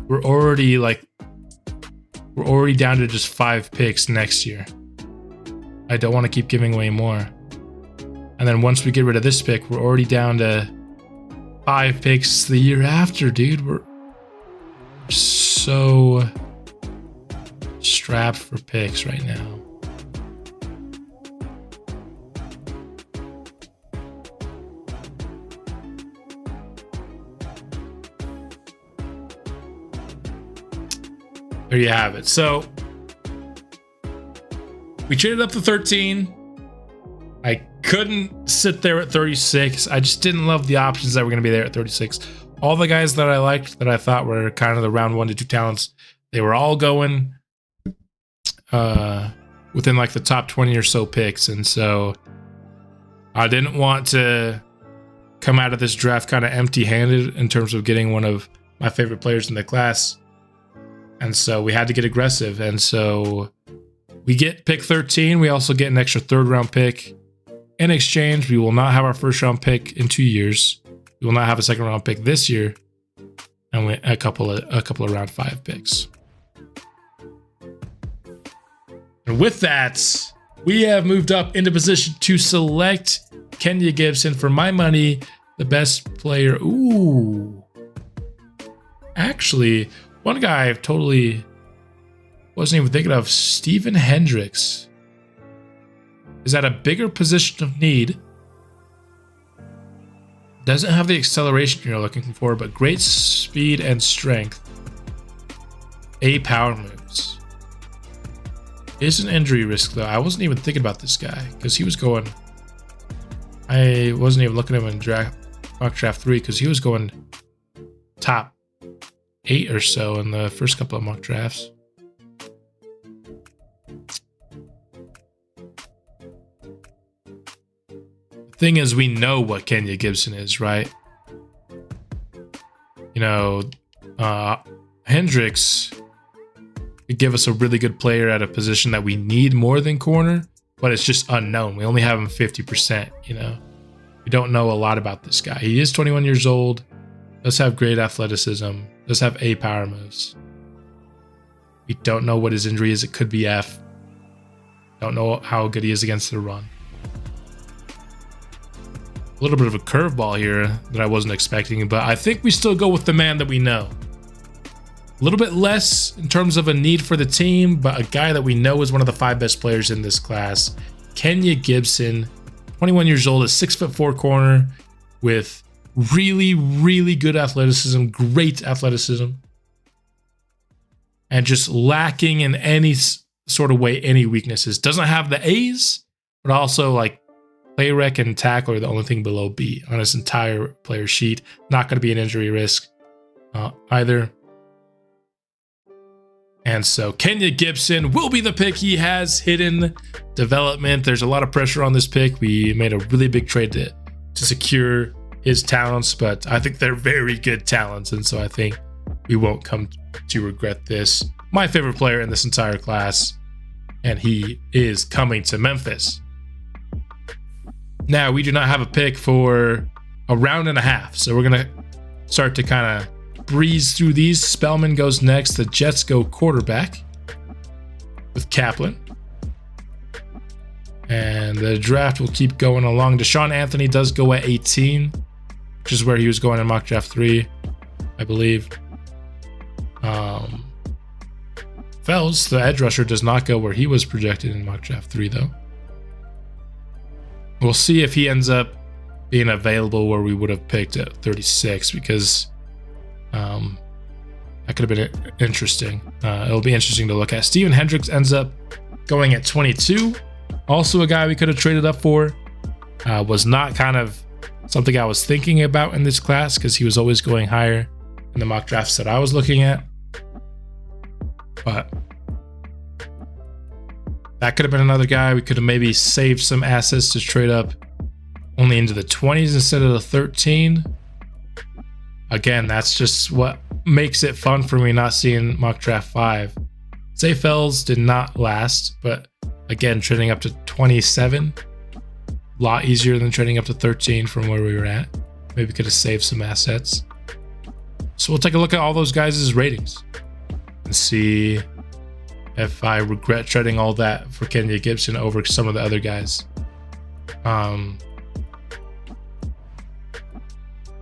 We're already down to just 5 picks next year. I don't want to keep giving away more. And then once we get rid of this pick, we're already down to 5 picks the year after, dude. We're so strapped for picks right now. there you have it. So we traded up to 13. I couldn't sit there at 36. I just didn't love the options that were going to be there at 36. All the guys that I liked, that I thought were kind of the round 1 to 2 talents, they were all going within like the top 20 or so picks. And so I didn't want to come out of this draft kind of empty-handed in terms of getting one of my favorite players in the class. And so we had to get aggressive. And so we get pick 13. We also get an extra 3rd round pick. In exchange, we will not have our 1st round pick in 2 years. We will not have a 2nd round pick this year, and a couple of round 5 picks. And with that, we have moved up into position to select Kenya Gibson. For my money, the best player. Ooh, actually, one guy I totally wasn't even thinking of, Stephen Hendricks, is at a bigger position of need. Doesn't have the acceleration you're looking for, but great speed and strength. A power moves. Is an injury risk though. I wasn't even thinking about this guy because he was going. I wasn't even looking at him in mock draft 3 because he was going top 8 or so in the first couple of mock drafts. Thing is, we know what Kenya Gibson is, right? You know, Hendricks could give us a really good player at a position that we need more than corner, but it's just unknown. We only have him 50%, you know? We don't know a lot about this guy. He is 21 years old, does have great athleticism, does have A power moves. We don't know what his injury is. It could be F. Don't know how good he is against the run. A little bit of a curveball here that I wasn't expecting, but I think we still go with the man that we know. A little bit less in terms of a need for the team, but a guy that we know is one of the 5 best players in this class. Kenya Gibson, 21 years old, a 6'4" corner with really, really good athleticism, great athleticism, and just lacking in any sort of way, any weaknesses. Doesn't have the A's, but also like play rec and tackle are the only thing below B on his entire player sheet. Not going to be an injury risk either. And so Kenya Gibson will be the pick. He has hidden development. There's a lot of pressure on this pick. We made a really big trade to secure his talents, but I think they're very good talents. And so I think we won't come to regret this. My favorite player in this entire class, and he is coming to Memphis. Now, we do not have a pick for a round and a half, so we're going to start to kind of breeze through these. Spellman goes next. The Jets go quarterback with Kaplan. And the draft will keep going along. Deshaun Anthony does go at 18, which is where he was going in mock draft 3, I believe. Fells, the edge rusher, does not go where he was projected in mock draft 3, though. We'll see if he ends up being available where we would have picked at 36, because that could have been interesting. It'll be interesting to look at. Stephen Hendricks ends up going at 22. Also a guy we could have traded up for. Was not kind of something I was thinking about in this class because he was always going higher in the mock drafts that I was looking at. But that could have been another guy. We could have maybe saved some assets to trade up only into the 20s instead of the 13. Again, that's just what makes it fun for me not seeing mock draft 5. Zay Fells did not last, but again, trading up to 27, a lot easier than trading up to 13 from where we were at. Maybe could have saved some assets. So we'll take a look at all those guys' ratings and see if I regret trading all that for Kenya Gibson over some of the other guys.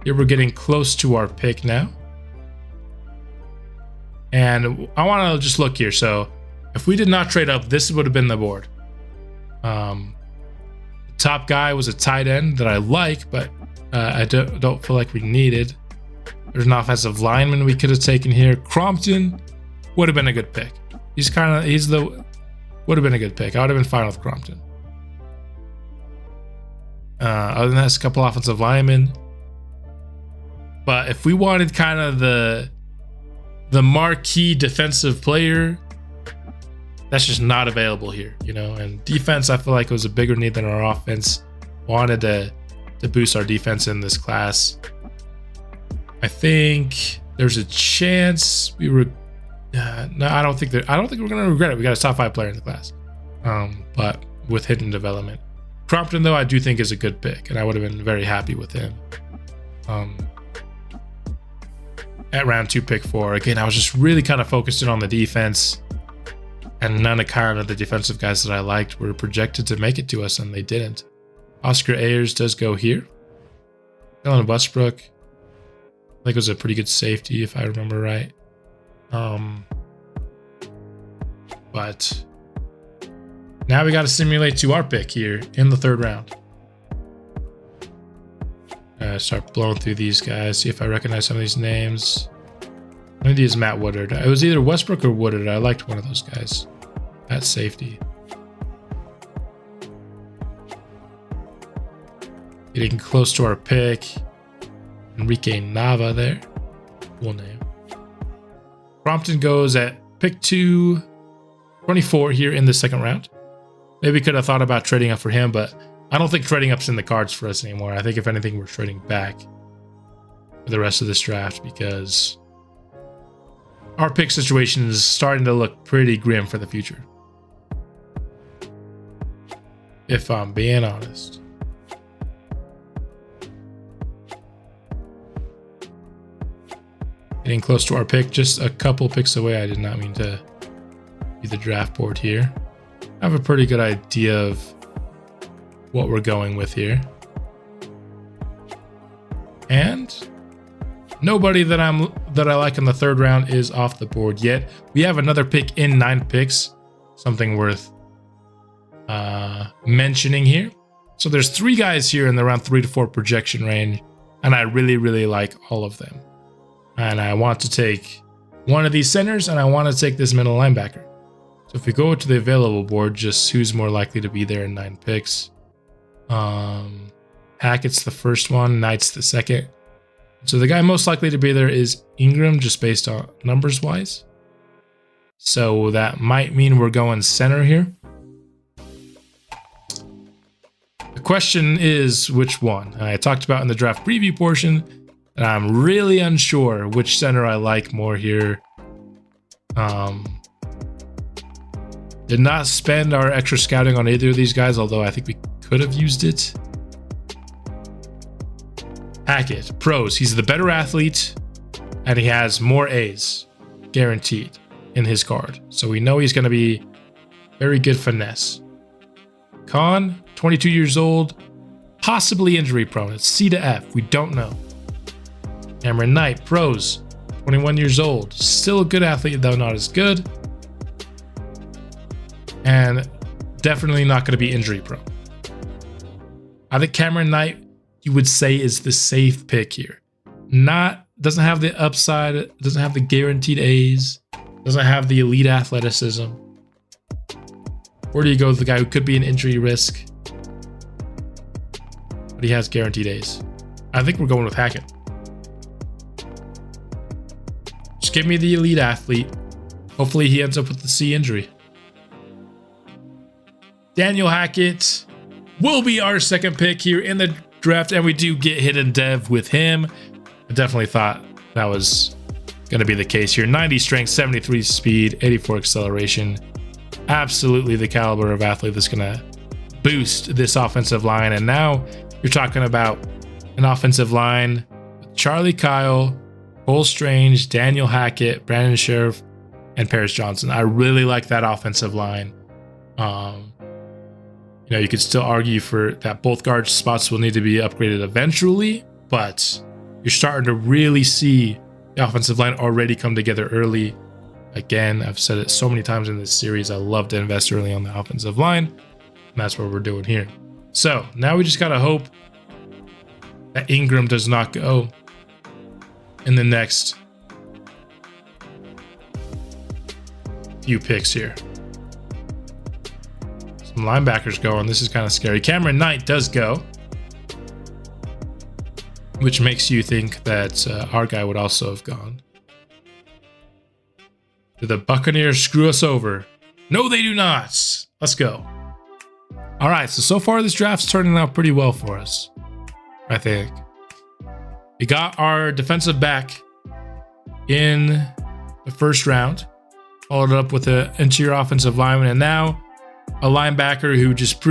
Here we're getting close to our pick now. And I want to just look here. So if we did not trade up, this would have been the board. The top guy was a tight end that I like, but I don't feel like we needed. There's an offensive lineman we could have taken here. Crompton would have been a good pick. Would have been a good pick. I would have been fine with Crompton. Other than that, it's a couple offensive linemen. But if we wanted kind of the marquee defensive player, that's just not available here, you know. And defense, I feel like it was a bigger need than our offense. Wanted to boost our defense in this class. I think there's a chance we were. No, I don't think we're gonna regret it. We got a top 5 player in the class, but with hidden development. Crompton, though, I do think is a good pick, and I would have been very happy with him. At round 2, pick 4. Again, I was just really kind of focused in on the defense, and none of kind of the defensive guys that I liked were projected to make it to us, and they didn't. Oscar Ayers does go here. Dylan Westbrook, I think, was a pretty good safety, if I remember right. But now we got to simulate to our pick here in the 3rd round. Start blowing through these guys, see if I recognize some of these names. One of these is Matt Woodard. It was either Westbrook or Woodard. I liked one of those guys at safety. Getting close to our pick. Enrique Nava there. Cool name. Crompton goes at pick 224 here in the 2nd round. Maybe could have thought about trading up for him, but I don't think trading up's in the cards for us anymore. I think if anything, we're trading back for the rest of this draft because our pick situation is starting to look pretty grim for the future. If I'm being honest. Getting close to our pick, just a couple picks away. I did not mean to do the draft board here. I have a pretty good idea of what we're going with here. And nobody that I like in the 3rd round is off the board yet. We have another pick in 9 picks, something worth mentioning here. So there's 3 guys here in the round 3 to 4 projection range, and I really, really like all of them. And I want to take one of these centers, and I want to take this middle linebacker. So if we go to the available board, just who's more likely to be there in 9 picks. Hackett's the first one, Knight's the second. So the guy most likely to be there is Ingram, just based on numbers wise. So that might mean we're going center here. The question is which one? I talked about in the draft preview portion, and I'm really unsure which center I like more here. Did not spend our extra scouting on either of these guys, although I think we could have used it. Hackett, pros. He's the better athlete, and he has more A's, guaranteed, in his card. So we know he's going to be very good finesse. Con, 22 years old, possibly injury prone. It's C to F. We don't know. Cameron Knight, pros, 21 years old. Still a good athlete, though not as good. And definitely not going to be injury prone. I think Cameron Knight, you would say, is the safe pick here. Doesn't have the upside, doesn't have the guaranteed A's, doesn't have the elite athleticism. Where do you go with the guy who could be an injury risk, but he has guaranteed A's? I think we're going with Hackett. Just give me the elite athlete. Hopefully he ends up with the C injury. Daniel Hackett will be our 2nd pick here in the draft, and we do get hidden dev with him. I definitely thought that was going to be the case here. 90 strength, 73 speed, 84 acceleration. Absolutely the caliber of athlete that's going to boost this offensive line. And now you're talking about an offensive line with Charlie Kyle, Cole Strange, Daniel Hackett, Brandon Sheriff, and Paris Johnson. I really like that offensive line. You know, you could still argue for that both guard spots will need to be upgraded eventually, but you're starting to really see the offensive line already come together early. Again, I've said it so many times in this series, I love to invest early on the offensive line, and that's what we're doing here. So now we just got to hope that Ingram does not go in the next few picks here. Some linebackers going. This is kind of scary. Cameron Knight does go, which makes you think that our guy would also have gone. Do the Buccaneers screw us over? No, they do not. Let's go. All right, so far this draft's turning out pretty well for us, I think. We got our defensive back in the first round, followed up with an interior offensive lineman, and now a linebacker who just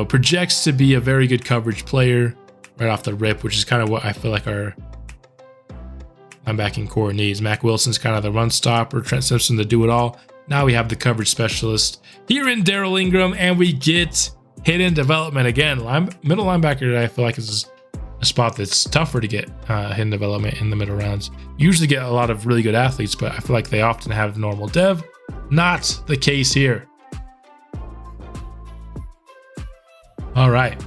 projects to be a very good coverage player right off the rip, which is kind of what I feel like our linebacking core needs. Mac Wilson's kind of the run stopper, Trent Simpson the do it all. Now we have the coverage specialist here in Daryl Ingram, and we get hidden development again. Middle linebacker, I feel like is a spot that's tougher to get hidden development in the middle rounds. Usually get a lot of really good athletes, but I feel like they often have normal dev. Not the case here. All right.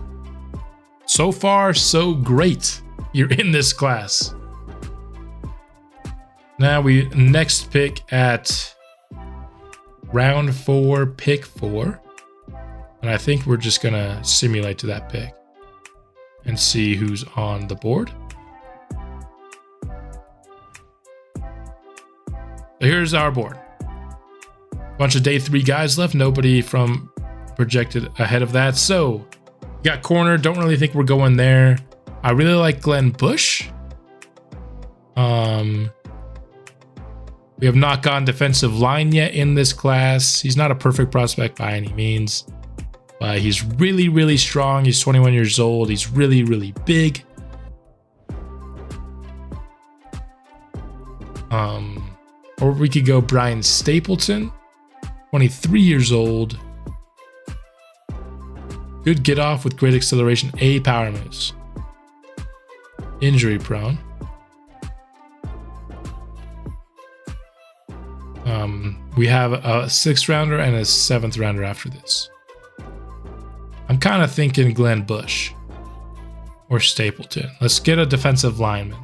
So far, so great. You're in this class. Now we next pick at round 4, pick 4. And I think we're just going to simulate to that pick and see who's on the board. So here's our board. Bunch of day 3 guys left. Nobody from projected ahead of that. So got corner. Don't really think we're going there. I really like Glenn Bush. We have not gone defensive line yet in this class. He's not a perfect prospect by any means, but he's really, really strong. He's 21 years old. He's really, really big. Or we could go Brian Stapleton, 23 years old. Good get off with great acceleration, A power moves. Injury prone. We have a 6th rounder and a 7th rounder after this. I'm kind of thinking Glenn Bush or Stapleton. Let's get a defensive lineman.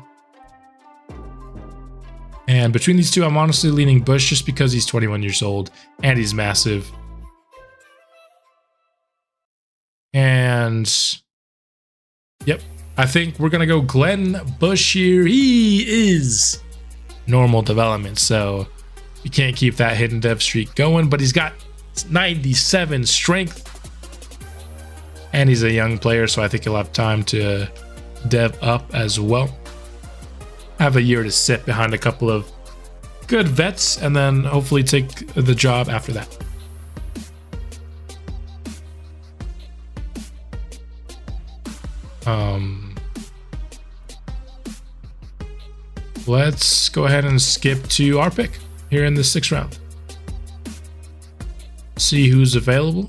And between these two, I'm honestly leaning Bush just because he's 21 years old and he's massive. And yep, I think we're going to go Glenn Bush here. He is normal development, so you can't keep that hidden dev streak going, but he's got 97 strength and he's a young player, so I think he'll have time to dev up as well. Have a year to sit behind a couple of good vets and then hopefully take the job after that. Let's go ahead and skip to our pick here in the 6th round. See who's available.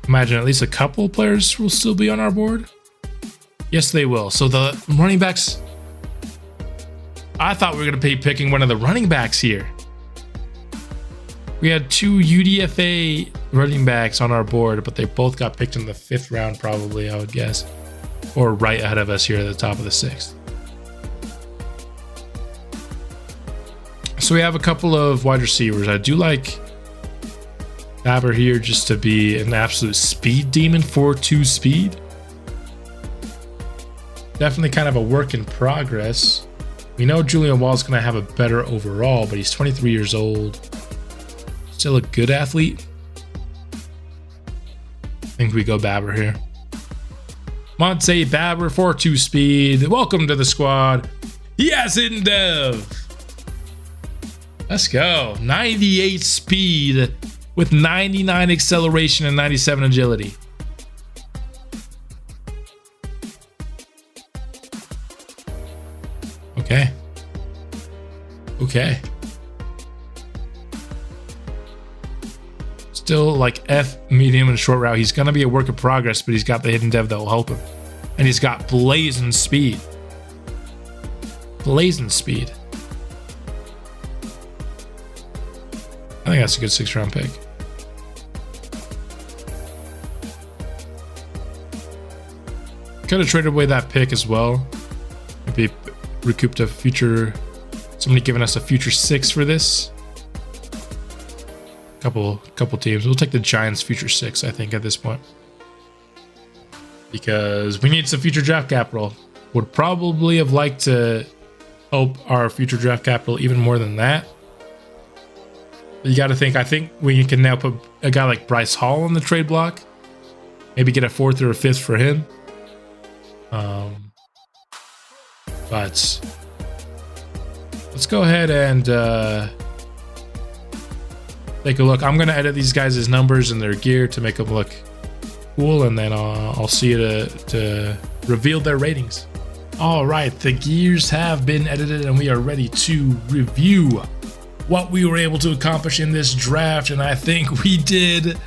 Imagine at least a couple players will still be on our board. Yes, they will. So the running backs, I thought we were going to be picking one of the running backs here. We had 2 UDFA running backs on our board, but they both got picked in the 5th round probably, I would guess. Or right ahead of us here at the top of the 6th. So we have a couple of wide receivers. I do like Faber here just to be an absolute speed demon, 4.2 speed. Definitely kind of a work in progress. We know Julian Wall's going to have a better overall, but he's 23 years old. Still a good athlete. I think we go Baber here. Monte Baber, 4.2 speed. Welcome to the squad. He has hidden dev. Let's go. 98 speed with 99 acceleration and 97 agility. Okay. Okay. Still like F, medium, and short route. He's going to be a work in progress, but he's got the hidden dev that will help him. And he's got blazing speed. Blazing speed. I think that's a good 6th round pick. Could have traded away that pick as well. Maybe recouped a future Somebody giving us a future 6 for this. Couple teams. We'll take the Giants future 6, I think, at this point, because we need some future draft capital. Would probably have liked to help our future draft capital even more than that. But you got to think. I think we can now put a guy like Bryce Hall on the trade block. Maybe get a 4th or a 5th for him. But let's go ahead and take a look. I'm going to edit these guys' numbers and their gear to make them look cool, and then I'll see you to reveal their ratings. All right, the gears have been edited, and we are ready to review what we were able to accomplish in this draft, and I think we did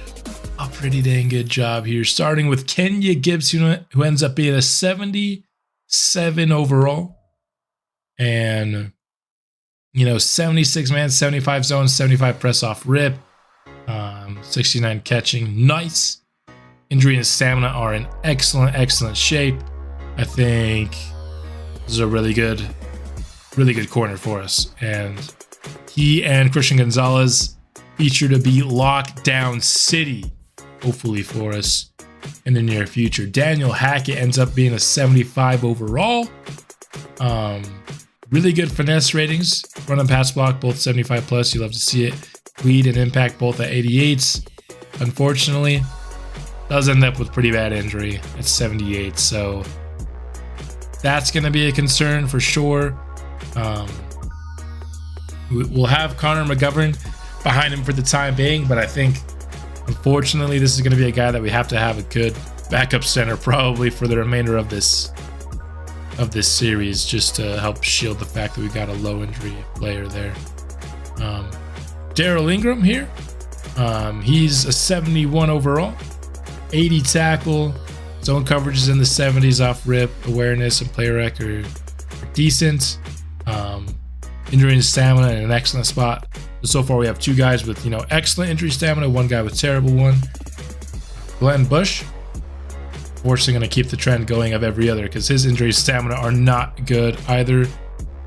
a pretty dang good job here. Starting with Kenya Gibbs, who ends up being a 77 overall, and 76 man, 75 zone, 75 press off rip, 69 catching. Nice. Injury and stamina are in excellent shape. I think this is a really good corner for us. And he and Christian Gonzalez feature to be lockdown city, hopefully for us in the near future. Daniel Hackett ends up being a 75 overall. Really good finesse ratings. Run and pass block, both 75 plus. You love to see it. Lead and impact, both at 88s. Unfortunately, does end up with pretty bad injury at 78. So that's going to be a concern for sure. We'll have Connor McGovern behind him for the time being, but I think, unfortunately, this is going to be a guy that we have to have a good backup center probably for the remainder of this series, just to help shield the fact that we got a low injury player there. Daryl Ingram here. He's a 71 overall, 80 tackle, zone coverage is in the 70s off rip, awareness and play rec are decent. Injury and stamina in an excellent spot. So far we have 2 guys with excellent injury stamina, 1 guy with terrible one. Glenn Bush, fortunately going to keep the trend going of every other, because his injury stamina are not good either.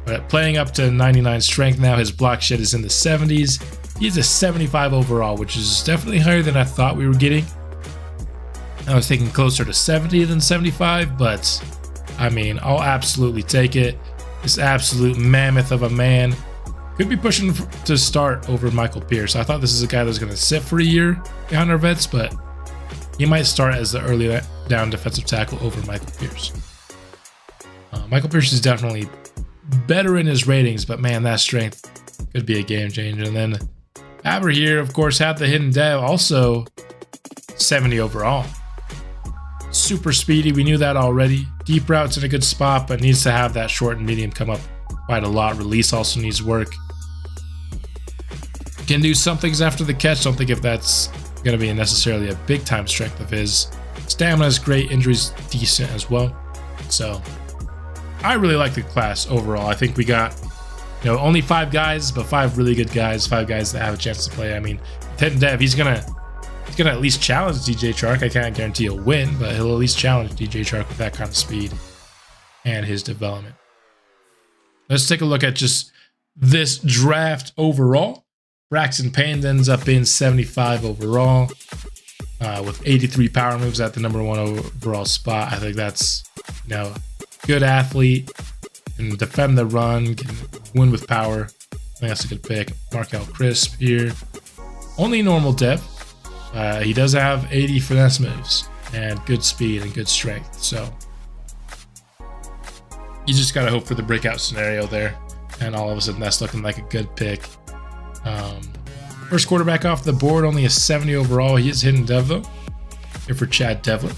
But playing up to 99 strength now, his block shed is in the 70s. He's a 75 overall, which is definitely higher than I thought we were getting. I was thinking closer to 70 than 75, but I mean, I'll absolutely take it. This absolute mammoth of a man could be pushing to start over Michael Pierce. I thought this is a guy that's going to sit for a year behind our vets, but he might start as the early down defensive tackle over Michael Pierce. Michael Pierce is definitely better in his ratings, but man, that strength could be a game changer. And then Aber here, of course, had the hidden dev, also 70 overall. Super speedy, we knew that already. Deep routes in a good spot, but needs to have that short and medium come up quite a lot. Release also needs work. Can do some things after the catch. Don't think if that's going to be necessarily a big time strength of his. Stamina is great, injuries decent as well. So I really like the class overall. I think we got only 5 guys, but 5 really good guys, 5 guys that have a chance to play. I mean, Ted Dev, he's gonna at least challenge DJ Chark. I can't guarantee he'll win, but he'll at least challenge DJ Chark with that kind of speed and his development. Let's take a look at just this draft overall. Braxton Payne ends up being 75 overall with 83 power moves at the number 1 overall spot. I think that's good athlete, can defend the run, can win with power. I think that's a good pick. Markel Crisp here. Only normal depth. He does have 80 finesse moves and good speed and good strength. So you just got to hope for the breakout scenario there. And all of a sudden that's looking like a good pick. First quarterback off the board, only a 70 overall. He is hidden dev though. Here for Chad Devlin.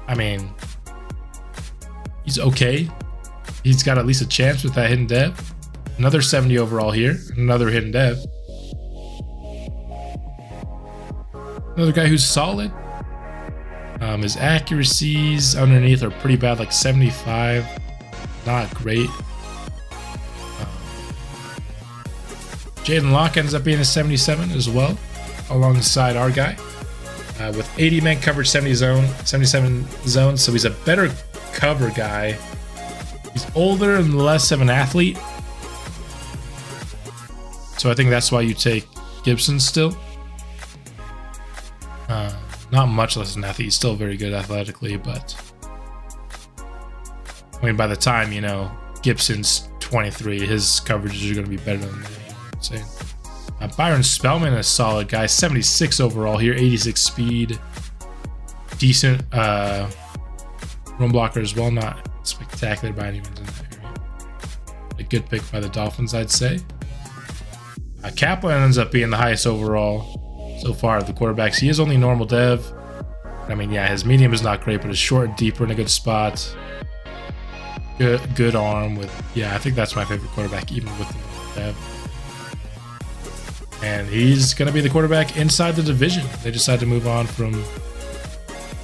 I mean, he's okay. He's got at least a chance with that hidden dev. Another 70 overall here. Another hidden dev. Another guy who's solid. His accuracies underneath are pretty bad, like 75. Not great. Jaden Locke ends up being a 77 as well, alongside our guy. With 80 man coverage, 77 zones, so he's a better cover guy He's older and less of an athlete. So I think that's why you take Gibson still. Not much less an athlete. He's still very good athletically, but I mean, by the time, you know, Gibson's 23, his coverages are going to be better than that. You know what I'm saying? Byron Spellman, a solid guy. 76 overall here, 86 speed. Decent run blocker as well. Not spectacular by any means in that area. A good pick by the Dolphins, I'd say. Kaplan ends up being the highest overall so far of the quarterbacks. He is only normal dev. I mean, yeah, his medium is not great, but his short and deeper in a good spot. Good arm with, yeah, I think that's my favorite quarterback, even with the normal dev. And he's going to be the quarterback inside the division. They decided to move on from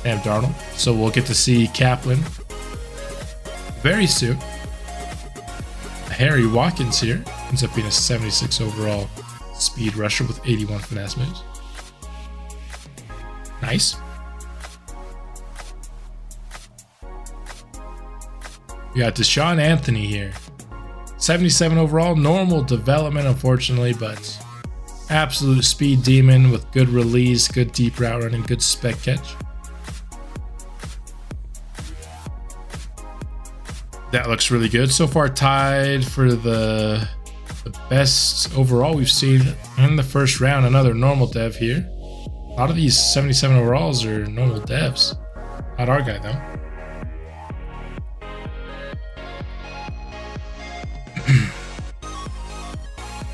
Sam Darnold. So we'll get to see Kaplan very soon. Harry Watkins here ends up being a 76 overall speed rusher with 81 finesse moves. Nice. We got Deshaun Anthony here. 77 overall, normal development, unfortunately, but absolute speed demon with good release, good deep route running, good spec catch. That looks really good. So far tied for the best overall we've seen in the first round. Another normal dev here. A lot of these 77 overalls are normal devs. Not our guy though.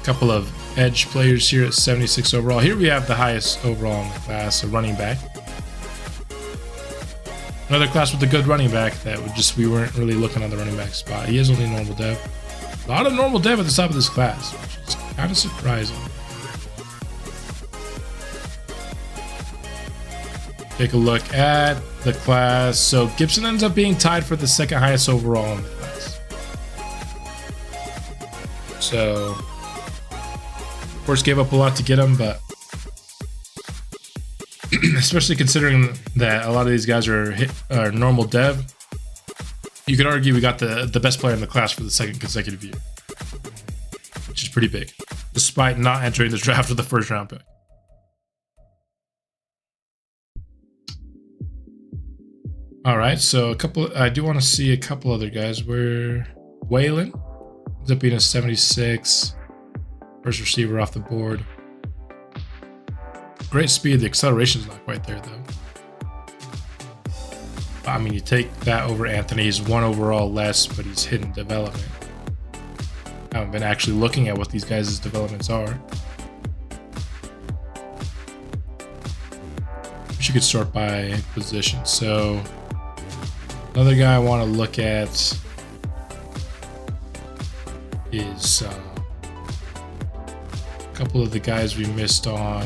Couple of edge players here at 76 overall. Here we have the highest overall in the class, a running back. Another class with a good running back that we weren't really looking on the running back spot. He is only normal dev. A lot of normal dev at the top of this class, which is kind of surprising. Take a look at the class. So Gibson ends up being tied for the second highest overall in the class. So, of course, gave up a lot to get him, but especially considering that a lot of these guys are normal dev, you could argue we got the best player in the class for the second consecutive year, which is pretty big, despite not entering the draft with the first round pick. All right, so I do want to see a couple other guys. Where Waylon ends up being a 76, first receiver off the board. Great speed. The acceleration is not quite there though. I mean, you take that over Anthony. He's one overall less, but he's hidden development. I haven't been actually looking at what these guys' developments are. You could sort by position. So another guy I want to look at is a couple of the guys we missed on.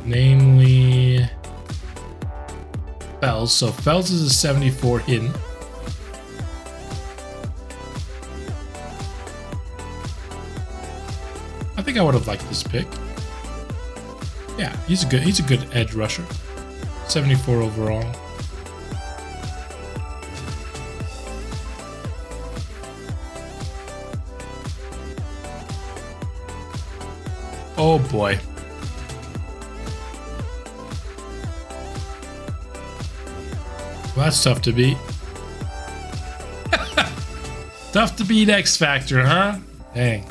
Namely Fells. So Fells is a 74 hidden. I think I would have liked this pick. Yeah, he's a good edge rusher. 74 overall. Oh boy. Well, that's tough to beat. Tough to beat X Factor, huh? Dang.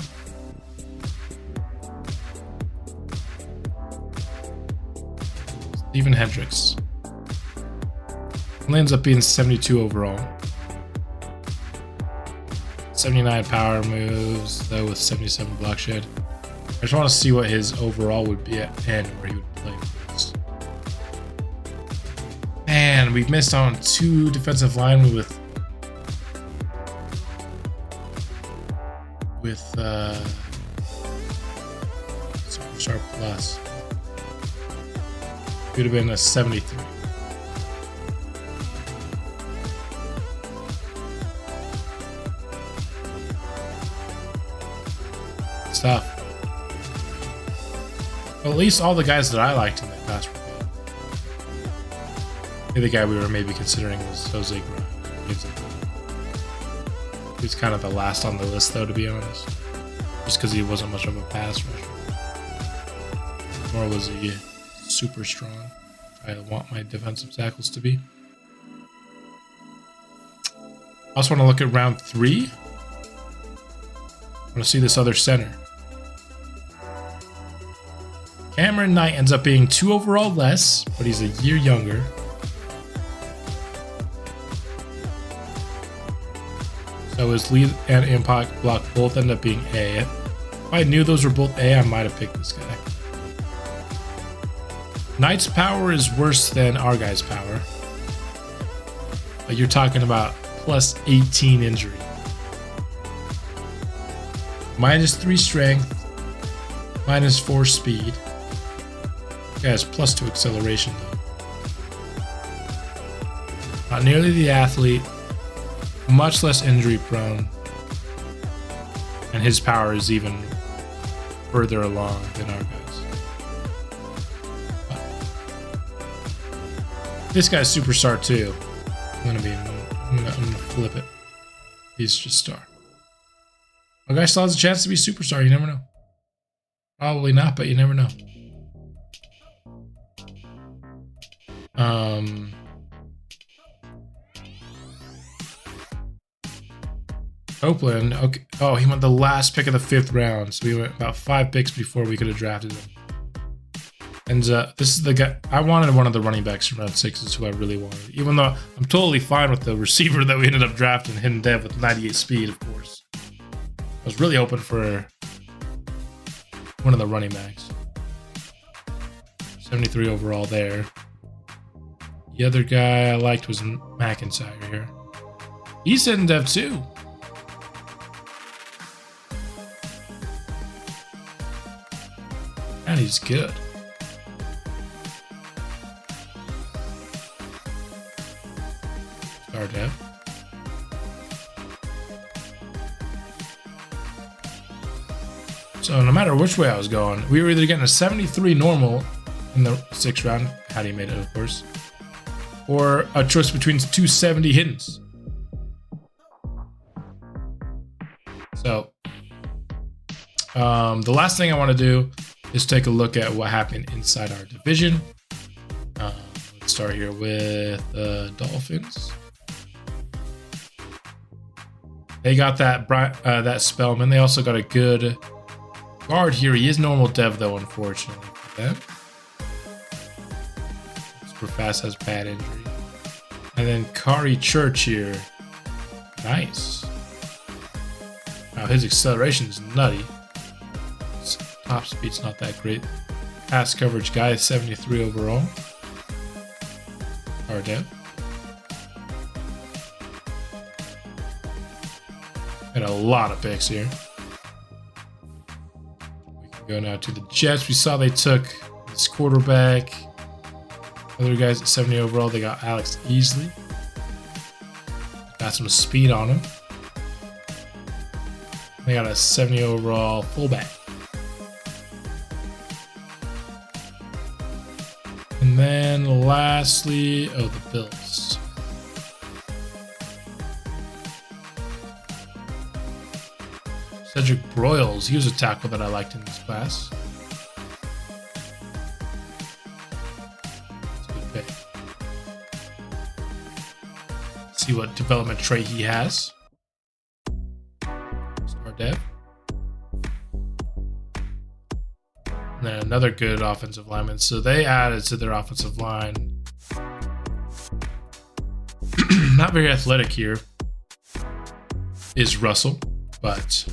Steven Hendricks. Only ends up being 72 overall. 79 power moves, though, with 77 block shed. I just want to see what his overall would be at and where he would play for us. Man, we've missed on 2 defensive linemen with Superstar Plus. Could have been a 73. It's tough. Well, at least all the guys that I liked in the class were good. The other guy we were maybe considering was Jose Grimes. He's kind of the last on the list, though, to be honest. Just because he wasn't much of a pass rusher. Nor was he super strong. I want my defensive tackles to be. I also want to look at round 3. I want to see this other center. Cameron Knight ends up being 2 overall less, but he's a year younger. So his lead and impact block both end up being A. If I knew those were both A, I might have picked this guy. Knight's power is worse than our guy's power. But you're talking about plus 18 injury. -3 strength. -4 speed. He has +2 acceleration though. Not nearly the athlete. Much less injury prone. And his power is even further along than our guys. But this guy's superstar too. I'm gonna flip it. He's just star. Our guy still has a chance to be superstar, you never know. Probably not, but you never know. Copeland, okay. Oh, he went the last pick of the 5th round, so we went about 5 picks before we could have drafted him. And this is the guy I wanted. One of the running backs from round 6 is who I really wanted. Even though I'm totally fine with the receiver that we ended up drafting, hidden dev with 98 speed, of course. I was really hoping for one of the running backs. 73 overall there. The other guy I liked was McIntyre here. He's hidden dev too. And he's good. Star dev. So no matter which way I was going, we were either getting a 73 normal in the 6th round, how do you made it, of course, or a choice between 270 hiddens. So the last thing I want to do is take a look at what happened inside our division. Let's start here with the Dolphins. They got that Spellman. They also got a good guard here. He is normal dev though, unfortunately for them. Super fast, has bad injury. And then Kari Church here. Nice. Now his acceleration is nutty. His top speed's not that great. Pass coverage guy is 73 overall. Our dev. And a lot of picks here. We can go now to the Jets. We saw they took this quarterback. Other guys at 70 overall, they got Alex Easley. Got some speed on him. They got a 70 overall fullback. And then lastly, the Bills. Cedric Broyles, he was a tackle that I liked in this class. That's a good pick. See what development trait he has. Star dev. And then another good offensive lineman. So they added to their offensive line. Not very athletic here is Russell, but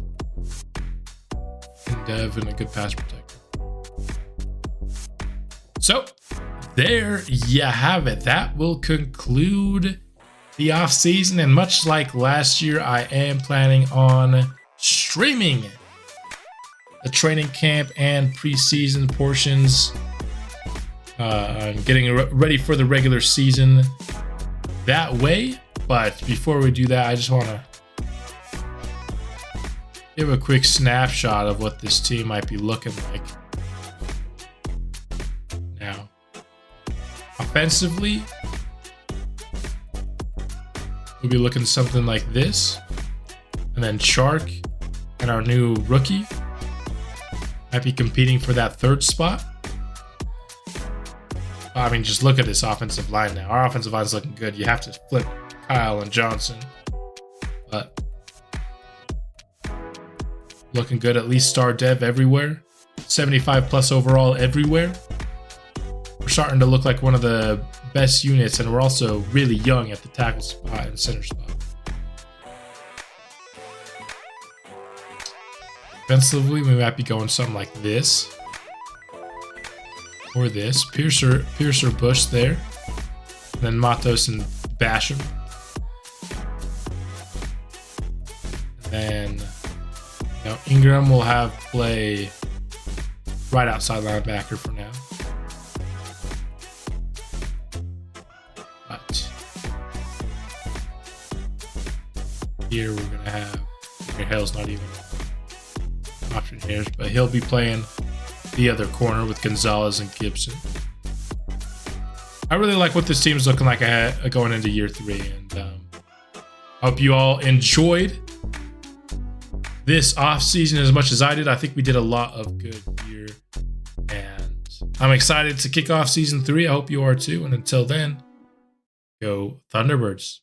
dev and a good pass protector. So there you have it. That will conclude the off season, and much like last year, I am planning on streaming the training camp and preseason portions. I'm getting ready for the regular season that way, but before we do that, I just want to give a quick snapshot of what this team might be looking like. Now, offensively, we'll be looking something like this. And then Shark and our new rookie might be competing for that third spot. I mean, just look at this offensive line now. Our offensive line is looking good. You have to flip Kyle and Johnson. But looking good, at least star dev everywhere. 75 plus overall everywhere. We're starting to look like one of the best units, and we're also really young at the tackle spot and center spot. Defensively, we might be going something like this. Or this. Piercer Bush there. And then Matos and Basham. And then Ingram will have play right outside linebacker for now. But here we're gonna have Hale's not even an option here, but he'll be playing the other corner with Gonzalez and Gibson. I really like what this team's looking like going into year 3, and I hope you all enjoyed this offseason as much as I did. I think we did a lot of good here, and I'm excited to kick off season 3. I hope you are too, and until then, go Thunderbirds.